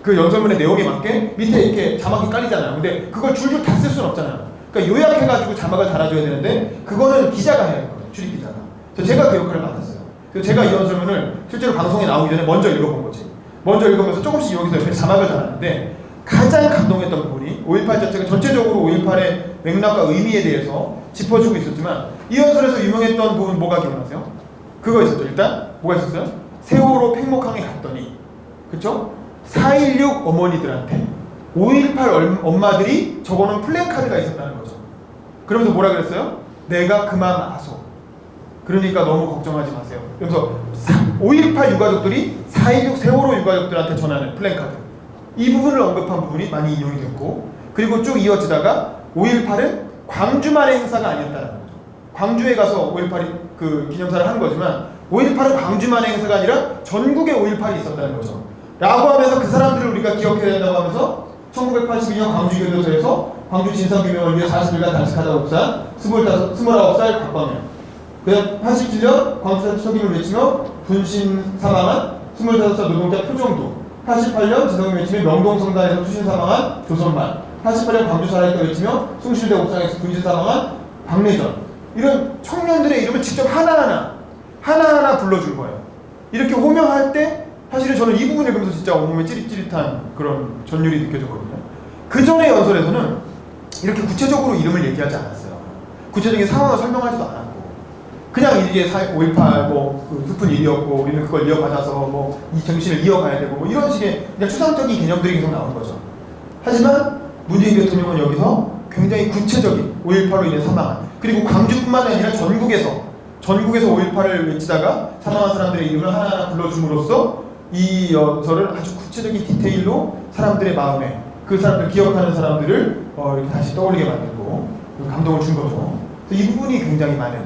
그 연설문의 내용에 맞게 밑에 이렇게 자막이 깔리잖아요. 근데 그걸 줄줄 다 쓸 수는 없잖아요. 그러니까 요약해가지고 자막을 달아줘야 되는데 그거는 기자가 해야 되거든요. 출입기자가. 그래서 제가 그 역할을 맡았어요. 그래서 제가 이 연설문을 실제로 방송에 나오기 전에 먼저 읽어본 거지. 먼저 읽으면서 조금씩 여기서 이렇게 자막을 달았는데, 가장 감동했던 부분이 5.18 자체가 전체적으로 5.18의 맥락과 의미에 대해서 짚어주고 있었지만, 이 연설에서 유명했던 부분 뭐가 기억나세요? 그거 있었죠. 일단 뭐가 있었어요? 세월호 팽목항에 갔더니, 그쵸? 4.16 어머니들한테 5.18 엄마들이 적어놓은 플랜카드가 있었다는 거죠. 그러면서 뭐라 그랬어요? 내가 그 맘 아소. 그러니까 너무 걱정하지 마세요. 그래서 5.18 유가족들이 4.16 세월호 유가족들한테 전하는 플랜카드, 이 부분을 언급한 부분이 많이 이용이 됐고, 그리고 쭉 이어지다가 5.18은 광주만의 행사가 아니었다는 거죠. 광주에 가서 5.18이 그 기념사를 하는 거지만 5.18은 광주만의 행사가 아니라 전국에 5.18이 있었다는 거죠. 라고 하면서 그 사람들을 우리가 기억해야 된다고 하면서 1982년 광주교도소에서 광주 진상규명을 위해 40일간 단식하다 복사한 29살 곽광현, 그 87년 광주사 석임을 외치며 분신 사망한 25살 노동자 표정도, 88년 진상규명 외치며 명동성당에서 투신 사망한 조선만, 88년 광주 살아있다 외치며 숭실대 옥상에서 분신 사망한 박래전, 이런 청년들의 이름을 직접 하나하나 불러준 거예요. 이렇게 호명할 때 사실은 저는 이 부분을 읽으면서 진짜 온몸에 찌릿찌릿한 그런 전율이 느껴졌거든요. 그 전의 연설에서는 이렇게 구체적으로 이름을 얘기하지 않았어요. 구체적인 상황을 설명하지도 않았고, 그냥 이게 5.18 그 슬픈 일이었고 우리는 그걸 이어받아서 이 정신을 이어가야 되고 이런 식의 그냥 추상적인 개념들이 계속 나오는 거죠. 하지만 문재인 대통령은 여기서 굉장히 구체적인 5.18로 인해 사망한, 그리고 광주뿐만 아니라 전국에서 5.18을 외치다가 사망한 사람들의 이름을 하나하나 불러줌으로써 이 연설을 아주 구체적인 디테일로 사람들의 마음에, 그 사람들 기억하는 사람들을 이렇게 다시 떠올리게 만들고 감동을 준 거죠. 그래서 이 부분이 굉장히 많은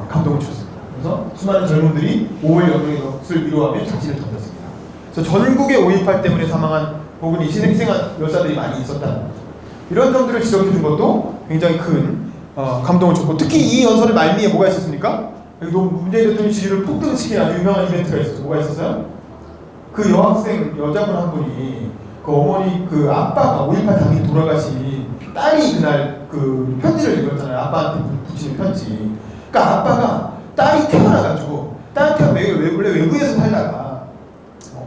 감동을 줬습니다. 그래서 수많은 젊은들이 5.18 연맹의 것을 위로하며 자신을 던졌습니다. 그래서 전국에 5.18 때문에 사망한 혹은 희생한 열사들이 많이 있었다는 거죠. 이런 점들을 지적해 준 것도 굉장히 큰 감동을 줬고, 특히 이 연설의 말미에 뭐가 있었습니까? 문재인 대통령 지지율을 폭등시키는 아주 유명한 이벤트가 있었죠. 뭐가 있었어요? 그 여자분 한 분이 그 어머니 그 아빠가 5.18 당일 돌아가신 딸이 그날 그 편지를 읽었잖아요. 아빠한테 붙이는 편지. 그러니까 아빠가 딸이 태어나가지고, 딸한테 원래 외부에서 살다가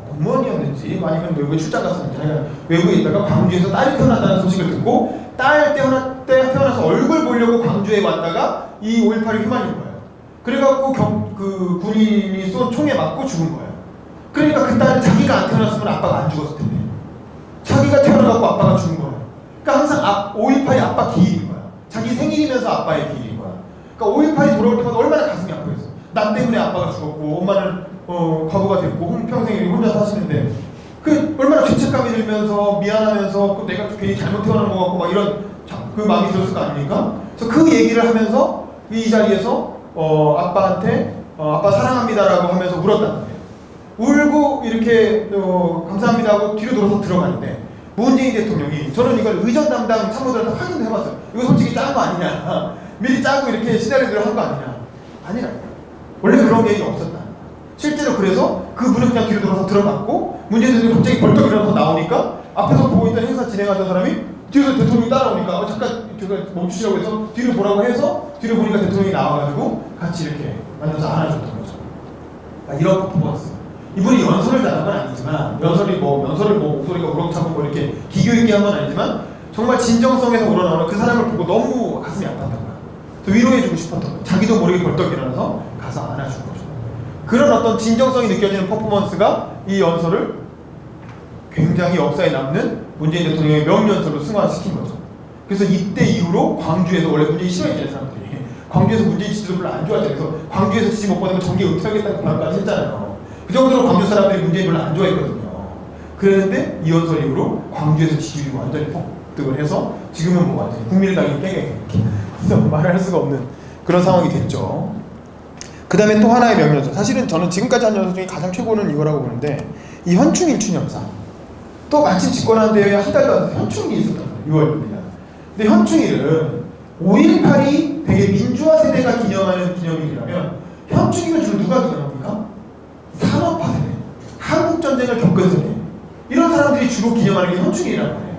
공무원이었는지 아니면 외부에 출장 갔었는지 외부에 있다가 광주에서 딸이 태어났다는 소식을 듣고 딸 태어나서 얼굴 보려고 광주에 왔다가 이 5.18이 휘말린 거예요. 그래갖고 그 군인이 쏜 총에 맞고 죽은 거예요. 그러니까 그 딸은 자기가 안 태어났으면 아빠가 안 죽었을 텐데, 자기가 태어나갖고 아빠가 죽은 거예요. 그러니까 항상 5.18이 아빠 기일인 거야. 자기 생일이면서 아빠의 기일인 거야. 그러니까 5.18이 돌아올 때마다 얼마나 가슴이 아프겠어. 나 때문에 아빠가 죽었고 엄마는 과부가 됐고 평생 혼자 사시는데 그 얼마나 죄책감이 들면서 미안하면서 그 내가 괜히 잘못 태어난 것 같고 막 이런 그 마음이 들었을 거 아닙니까? 그래서 그 얘기를 하면서 이 자리에서 아빠한테 아빠 사랑합니다라고 하면서 울었다는 거예요. 울고 이렇게 감사합니다 하고 뒤로 돌아서 들어가는데 문재인 대통령이, 저는 이걸 의전 담당 참모들한테 확인도 해봤어요. 이거 솔직히 짠 거 아니냐, 미리 짜고 이렇게 시나리오를 한 거 아니냐. 아니라니까. 원래 그런 얘기가 없었다. 실제로 그래서 그분은 그냥 뒤로 돌아서 들어갔고 문재인 대통령이 갑자기 벌떡 일어나서 나오니까 앞에서 보고 있던 행사 진행하던 사람이 뒤에서 대통령이 따라오니까 잠깐 멈추시라고 해서 뒤로 보라고 해서 뒤로 보니까 대통령이 나와가지고 같이 이렇게 만나서 안아줬던 거죠. 이런 퍼포먼스. 이분이 연설을 잘한 건 아니지만, 연설을 목소리가 우렁차고 뭐 이렇게 기교 있게 한 건 아니지만 정말 진정성에서 우러나오는 그 사람을 보고 너무 가슴이 아팠던 거야. 위로해주고 싶었던 거야. 자기도 모르게 벌떡 일어나서 가서 안아준 거죠. 그런 어떤 진정성이 느껴지는 퍼포먼스가 이 연설을 굉장히 역사에 남는 문재인 대통령의 명연설로 승화시킨 거죠. 그래서 이때 이후로 광주에서, 원래 문재인 싫어했잖아요 사람들이. 광주에서 문재인 지지도 별로 안 좋아했잖아요. 그래서 광주에서 지지 못 받으면 정계 은퇴하겠다는 발언까지 했잖아요. 그 정도로 광주 사람들이 문재인 별로 안 좋아했거든요. 그랬는데 이 연설 이후로 광주에서 지지율이 완전히 폭등을 해서 지금은 뭐 완전히 국민의당이 깨게 그래서 말할 수가 없는 그런 상황이 됐죠. 그 다음에 또 하나의 명연설, 사실은 저는 지금까지 한 연설 중에 가장 최고는 이거라고 보는데, 이 현충일 추념사. 또 마침 집권한 데에 한 달도 안 돼서 현충일이 있었단 말이에요. 6월입니다. 근데 현충일은 5.18이 되게 민주화 세대가 기념하는 기념일이라면, 현충일은 주로 누가 기념합니까? 산업화 세대, 한국전쟁을 겪은 세대, 이런 사람들이 주로 기념하는 게 현충일이란 말이에요.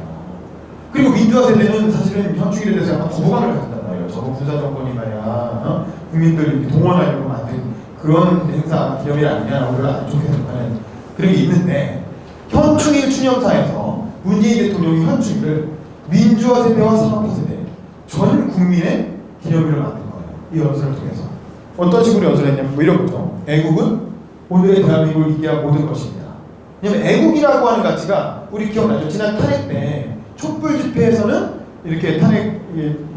그리고 민주화 세대는 사실은 현충일에 대해서 약간 거부감을 가진단 말이에요. 저거 군사정권이 말이야, 국민들 이렇게 동원하려고 만든 그런 행사, 기념일 아니냐라고 별로 안 좋게 생각하는 그런 게 있는데, 현충일 추념사에서 문재인 대통령이 현충일을 민주화 세대와 산업화 세대 전 국민의 기념일을 만든 거예요. 이 연설을 통해서. 어떤 식으로 연설했냐면 뭐 이런 거죠. 애국은 오늘의 대한민국을 이기야 할 모든 것입니다. 왜냐면 애국이라고 하는 가치가, 우리 기억나죠? 지난 탄핵 때 촛불 집회에서는 이렇게 탄핵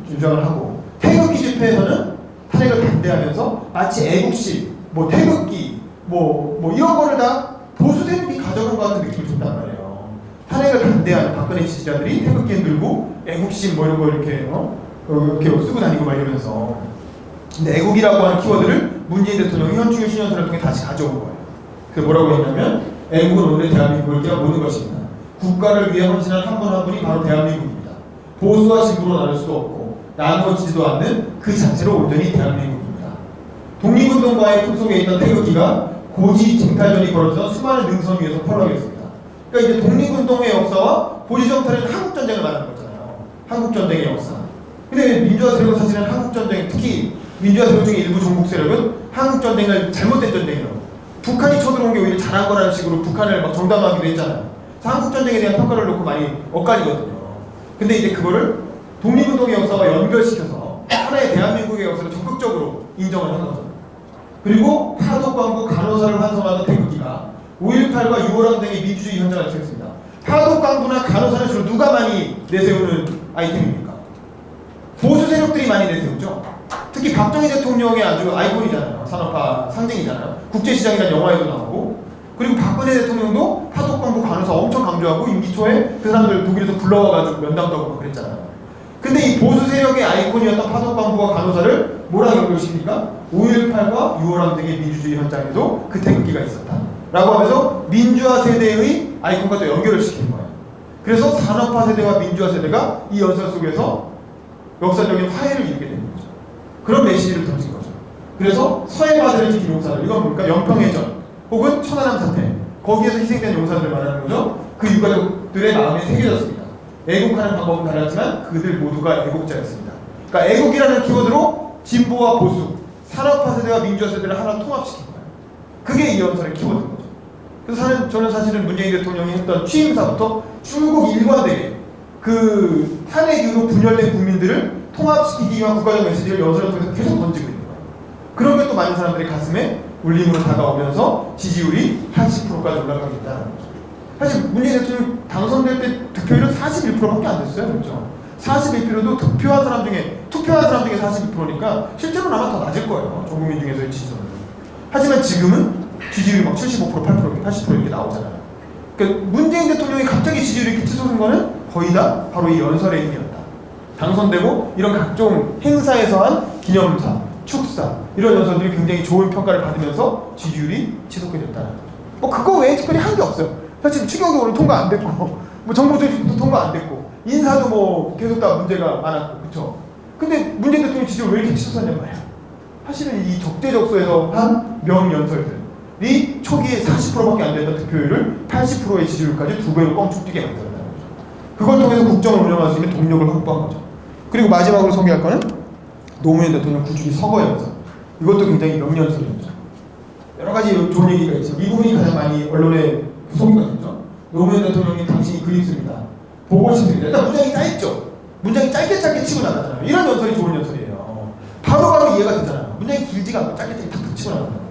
주장을 하고, 태극기 집회에서는 탄핵을 반대하면서 마치 애국시, 뭐 태극기, 뭐 이런 거를 다 보수 세력이 가져간 것 같은 느낌을 줬단 말이에요. 탄핵을 반대하는 박근혜 지지자들이 태극기 흔들고 애국심 뭐 이런 거 이렇게 이렇게 쓰고 다니고 막 이러면서. 근데 애국이라고 하는 키워드를 문재인 대통령이 현충일 추념설을 통해 다시 가져온 거예요. 그래서 뭐라고 했냐면, 애국은 오늘의 대한민국을 위한 모든 것입니다. 국가를 위해 헌신한 한 분 한 분이 바로 대한민국입니다. 보수와 진보로 나눌 수도 없고 나누어지지도 않는 그 자체로 온전히 대한민국입니다. 독립운동가의 품 속에 있던 태극기가 고지 쟁탈전이 벌어지던 수많은 능선 위에서 펄럭였습니다. 그러니까 이제 독립운동의 역사와 고지 정탈은 한국전쟁을 말하는 거잖아요. 한국전쟁의 역사. 근데 민주화 세력은 사실은 한국전쟁, 특히 민주화 세력 중에 일부 종북 세력은 한국전쟁을 잘못된 전쟁이라고, 북한이 쳐들어온 게 오히려 잘한 거라는 식으로 북한을 막 정당화하기도 했잖아요. 그래서 한국전쟁에 대한 평가를 놓고 많이 엇갈리거든요. 근데 이제 그거를 독립운동의 역사와 연결시켜서 하나의 대한민국의 역사를 적극적으로 인정을 한 거죠. 그리고 파독광부 간호사를 환송하던 태극기가 5.18과 6.18항쟁의 민주주의 현장을 지켰습니다. 파독광부나 간호사는 주로 누가 많이 내세우는 아이템입니까? 보수 세력들이 많이 내세우죠. 특히 박정희 대통령의 아주 아이콘이잖아요. 산업화 상징이잖아요. 국제시장이라는 영화에도 나오고, 그리고 박근혜 대통령도 파독광부 간호사 엄청 강조하고 임기 초에 그 사람들 독일에서 불러와가지고 면담도 하고 그랬잖아요. 근데 이 보수 세력의 아이콘이었던 파독광부와 간호사를 뭐라 연결시킵니까? 5.18과 6.18항쟁의 민주주의 현장에도 그 태극기가 있었다 라고 하면서 민주화 세대의 아이콘과 또 연결을 시키는 거예요. 그래서 산업화 세대와 민주화 세대가 이 연설 속에서 역사적인 화해를 이루게 되는 거죠. 그런 메시지를 던진 거죠. 그래서 서해바다를 지킨 용사들, 이건 뭡니까? 영평해전 혹은 천안함 사태, 거기에서 희생된 용사들을 말하는 거죠. 그 유가족들의 마음에 새겨졌습니다. 애국하는 방법은 달랐지만 그들 모두가 애국자였습니다. 그러니까 애국이라는 키워드로 진보와 보수, 산업화 세대와 민주화 세대를 하나 통합시킨 거예요. 그게 이 연설의 키워드인 거죠. 그래서 저는 사실은 문재인 대통령이 했던 취임사부터 출국 일관되게 그 탄핵 이후로 분열된 국민들을 통합시키기 위한 국가적 메시지를 연설을 통해서 계속 던지고 있는 거예요. 그런 게 또 많은 사람들의 가슴에 울림으로 다가오면서 지지율이 80%까지 올라가고 있다는 거죠. 사실 문재인 대통령 당선될 때 득표율은 41%밖에 안 됐어요. 그렇죠? 41%도 투표한 사람 중에 42%니까 실제로는 아마 더 낮을 거예요. 전 국민 중에서의 지지율은. 하지만 지금은 지지율이 막 75%, 8%, 80% 이렇게 나오잖아요. 그러니까 문재인 대통령이 갑자기 지지율이 이렇게 치솟은 거는 거의 다 바로 이 연설의 힘이었다. 당선되고 이런 각종 행사에서 한 기념사, 축사 이런 연설들이 굉장히 좋은 평가를 받으면서 지지율이 지속이 됐다는 거죠. 뭐 그거 외에 특별히 한 게 없어요. 사실 추경도 오늘 통과 안 됐고 뭐 정부 조직도 통과 안 됐고 인사도 뭐 계속 다 문제가 많았고 그쵸? 근데 문재인 대통령 지지율 왜 이렇게 치솟았냔 말이야. 사실은 이 적재적소에서 한 명연설들이 초기에 40%밖에 안 됐던 득표율을 80%의 지지율까지 2배로 뻥축 뛰게 만들었다는 거죠. 그걸 통해서 국정을 운영할 수 있는 동력을 확보한 거죠. 그리고 마지막으로 소개할 거는 노무현 대통령 9주기 서거 연설. 이것도 굉장히 명연설이었죠. 여러 가지 좋은 얘기가 있죠. 이 부분이 가장 많이 언론에 소개가 됐죠. 노무현 대통령이 당신이 그립습니다. 보고 싶습니다. 일단 문장이 짧죠. 문장이 짧게 치고 나가잖아요. 이런 연설이 좋은 연설이에요. 바로바로 이해가 되잖아요. 문장이 길지가 않고 짧게 탁탁 치고 나가요.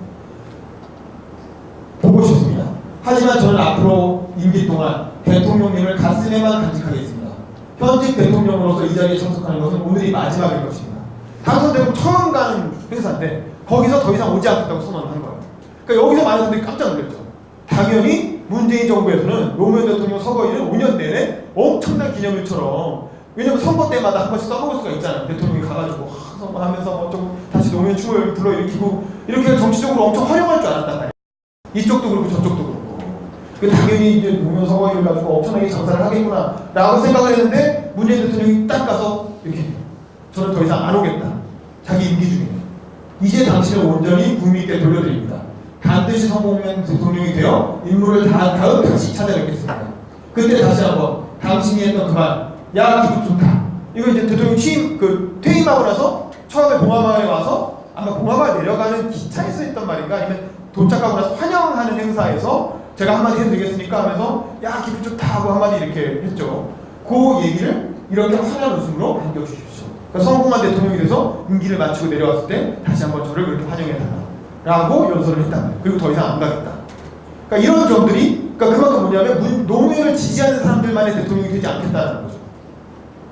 보고 싶습니다. 하지만 저는 앞으로 임기 동안 대통령님을 가슴에만 간직하겠습니다. 현직 대통령으로서 이 자리에 참석하는 것은 오늘이 마지막일 것입니다. 당선되고 처음 가는 행사인데 거기서 더 이상 오지 않겠다고 선언을 한 거예요. 그러니까 여기서 많은 사람들이 깜짝 놀랐죠. 당연히 문재인 정부에서는 노무현 대통령 서거일은 5년 내내 엄청난 기념일처럼, 왜냐면 선거 때마다 한 번씩 써먹을 수가 있잖아요. 대통령이 가가지고 선거하면서 뭐 좀 다시 노무현 추모를 불러일으키고 이렇게 정치적으로 엄청 활용할 줄 알았단 말이에요. 이쪽도 그렇고 저쪽도 그렇고. 당연히 이제 노무현 서거일을 가지고 엄청나게 장사를 하겠구나 라고 생각을 했는데 문재인 대통령이 딱 가서 이렇게 저는 더 이상 안 오겠다. 자기 임기 중에 이제 당신을 온전히 국민께 돌려드립니다. 반드시 성공한 대통령이 되어 임무를 다음 다시 찾아뵙겠습니다. 그때 다시 한번 당신이 했던 그 말, 야 기분 좋다. 이거 이제 대통령 퇴임하고 나서 처음에 봉화마을에 와서 아마 봉화마을 내려가는 기차에서 했던 말인가 아니면 도착하고 나서 환영하는 행사에서 제가 한마디 해도 되겠습니까 하면서 야 기분 좋다 하고 한마디 이렇게 했죠. 그 얘기를 이렇게 환한 웃음으로 반겨주십시오. 그러니까 성공한 대통령이 돼서 임기를 마치고 내려왔을 때 다시 한번 저를 그렇게 환영해달라 라고 연설을 했단 말이에요. 그리고 더 이상 안 가겠다. 그러니까 이런 점들이 그만큼 뭐냐면 노무현을 지지하는 사람들만의 대통령이 되지 않겠다는 거죠.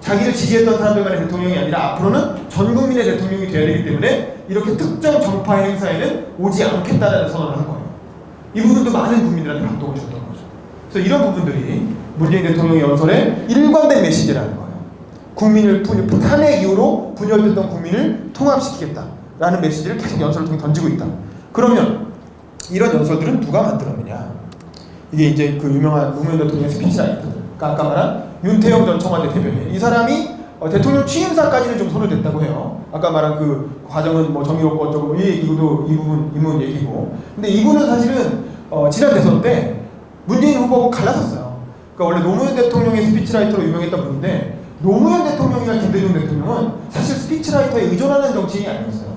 자기를 지지했던 사람들만의 대통령이 아니라 앞으로는 전 국민의 대통령이 되어야 되기 때문에 이렇게 특정 정파의 행사에는 오지 않겠다는 선언을 한 거예요. 이 부분도 많은 국민들한테 감동을 줬던 거죠. 그래서 이런 부분들이 문재인 대통령의 연설의 일관된 메시지라는 거예요. 국민을 탄핵 이후로 분열됐던 국민을 통합시키겠다라는 메시지를 계속 연설을 통해 던지고 있다. 그러면 이런 연설들은 누가 만들었느냐? 이게 이제 그 유명한 노무현 대통령의 스피치라이터들, 그러니까 아까 말한 윤태영 전 청와대 대변인, 이 사람이 대통령 취임사까지는 좀 손을 댔다고 해요. 아까 말한 그 과정은 뭐 정의롭고 어쩌고 이 얘기도 이 부분 얘기고. 근데 이분은 사실은 지난 대선 때 문재인 후보하고 갈라섰어요. 그러니까 원래 노무현 대통령의 스피치라이터로 유명했던 분인데 노무현 대통령이나 김대중 대통령은 사실 스피치라이터에 의존하는 정치인이 아니었어요.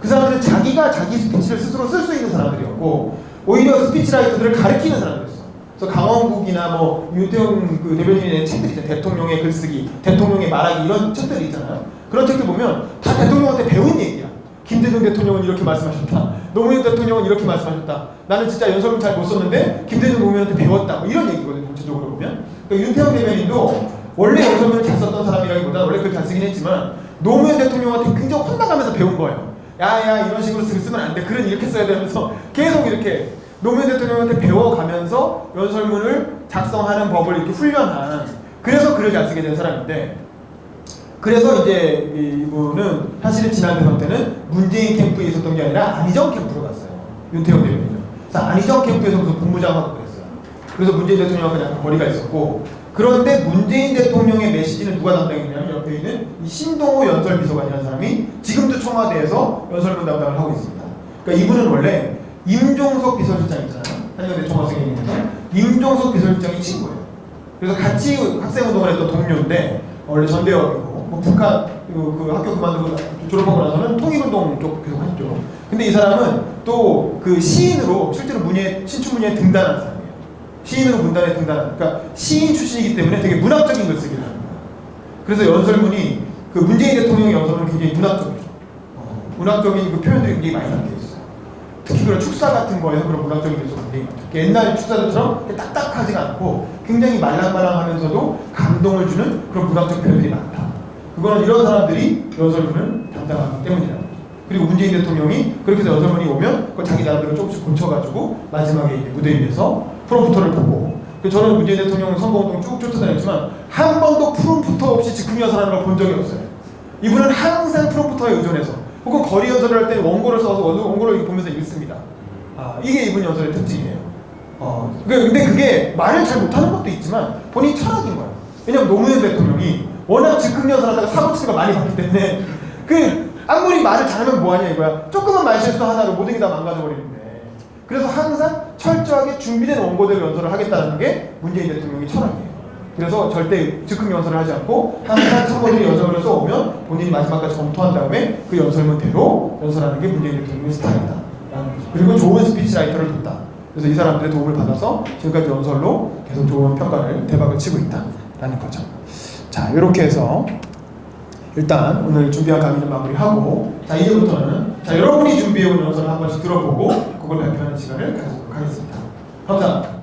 그 사람들은 자기가 자기 스피치를 스스로 쓸 수 있는 사람들이었고 오히려 스피치라이터들을 가르치는 사람들이었어요. 그래서 강원국이나 뭐 윤태영 그 대변인의 책들 있잖아요. 대통령의 글쓰기, 대통령의 말하기 이런 책들이 있잖아요. 그런 책들 보면 다 대통령한테 배운 얘기야. 김대중 대통령은 이렇게 말씀하셨다. 노무현 대통령은 이렇게 말씀하셨다. 나는 진짜 연설문 잘 못 썼는데 김대중 노무현한테 배웠다. 뭐 이런 얘기거든요. 전체적으로 보면. 그러니까 윤태영 대변인도 원래 연설문을 잘 썼던 사람이라기보다 원래 그걸 잘 쓰긴 했지만 노무현 대통령한테 굉장히 혼나가면서 배운 거예요. 야야 이런 식으로 쓰면 안 돼. 글은 이렇게 써야 되면서 계속 이렇게 노무현 대통령한테 배워가면서 연설문을 작성하는 법을 이렇게 훈련한, 그래서 글을 잘 쓰게 된 사람인데, 그래서 이제 이분은 사실은 지난 대선 때는 문재인 캠프에 있었던 게 아니라 안희정 캠프로 갔어요. 윤태영 대변인은. 그래서 안희정 캠프에서 무슨 본부장하고 그랬어요. 그래서 문재인 대통령하고 약간 거리가 있었고, 그런데 문재인 대통령의 메시지는 누가 담당했냐면 옆에 있는 이 신동호 연설비서관이라는 사람이 지금도 청와대에서 연설문 담당을 하고 있습니다. 그러니까 이분은 원래 임종석 비서실장 있잖아요. 한영대 총학생회에서 임종석 비서실장이 친구예요. 그래서 같이 학생운동을 했던 동료인데 원래 전대협이고 뭐 북한 그 학교 그만두고 졸업하고 나서는 통일운동 쪽 계속 했죠. 근데 이 사람은 또 그 시인으로 실제로 신춘문예에 등단한 사람이에요. 시인으로 문단에 등단한, 그러니까 시인 출신이기 때문에 되게 문학적인 글 쓰기를 합니다. 그래서 연설문이 그 문재인 대통령의 연설문은 굉장히 문학적이죠. 문학적인 그 표현들이 굉장히 많이 담겨 있어요. 특히 그런 축사 같은 거에서 그런 문학적인 요소가 굉장히 많죠. 옛날 축사들처럼 딱딱하지가 않고 굉장히 말랑말랑하면서도 감동을 주는 그런 문학적 표현들이 많다. 그거는 이런 사람들이 연설문을 담당하기 때문이라는 거죠. 그리고 문재인 대통령이 그렇게 해서 연설문이 오면 그걸 자기 나름대로 조금씩 고쳐가지고 마지막에 이제 무대 위에서 프롬프터를 보고, 저는 문재인 대통령 선거운동 쭉 쫓아다녔지만 한 번도 프롬프터 없이 즉흥 연설하는 걸 본 적이 없어요. 이분은 항상 프롬프터에 의존해서 혹은 거리 연설을 할 때 원고를 써서 원고를 보면서 읽습니다. 이게 이분 연설의 특징이에요. 근데 그게 말을 잘 못하는 것도 있지만 본인 철학인 거예요. 왜냐면 노무현 대통령이 워낙 즉흥 연설하다가 사고 치가 많이 봤기 때문에 아무리 말을 잘하면 뭐하냐 이거야. 조금만 말실수 하나로 모든 게 다 망가져버리는데, 그래서 항상 철저하게 준비된 원고대로 연설을 하겠다는 게 문재인 대통령의 철학이에요. 그래서 절대 즉흥 연설을 하지 않고 항상 참고들이 연설을 써오면 본인이 마지막까지 검토한 다음에 그 연설문대로 연설하는 게 문재인 대통령의 스타일이다. 그리고 좋은 스피치라이터를 뒀다. 그래서 이 사람들의 도움을 받아서 지금까지 연설로 계속 좋은 평가를 대박을 치고 있다라는 거죠. 자, 이렇게 해서 일단 오늘 준비한 강의는 마무리하고, 자, 이제부터는 여러분이 준비해온 연설을 한 번씩 들어보고 그걸 발표하는 시간을 가지도록 하겠습니다. 감사합니다.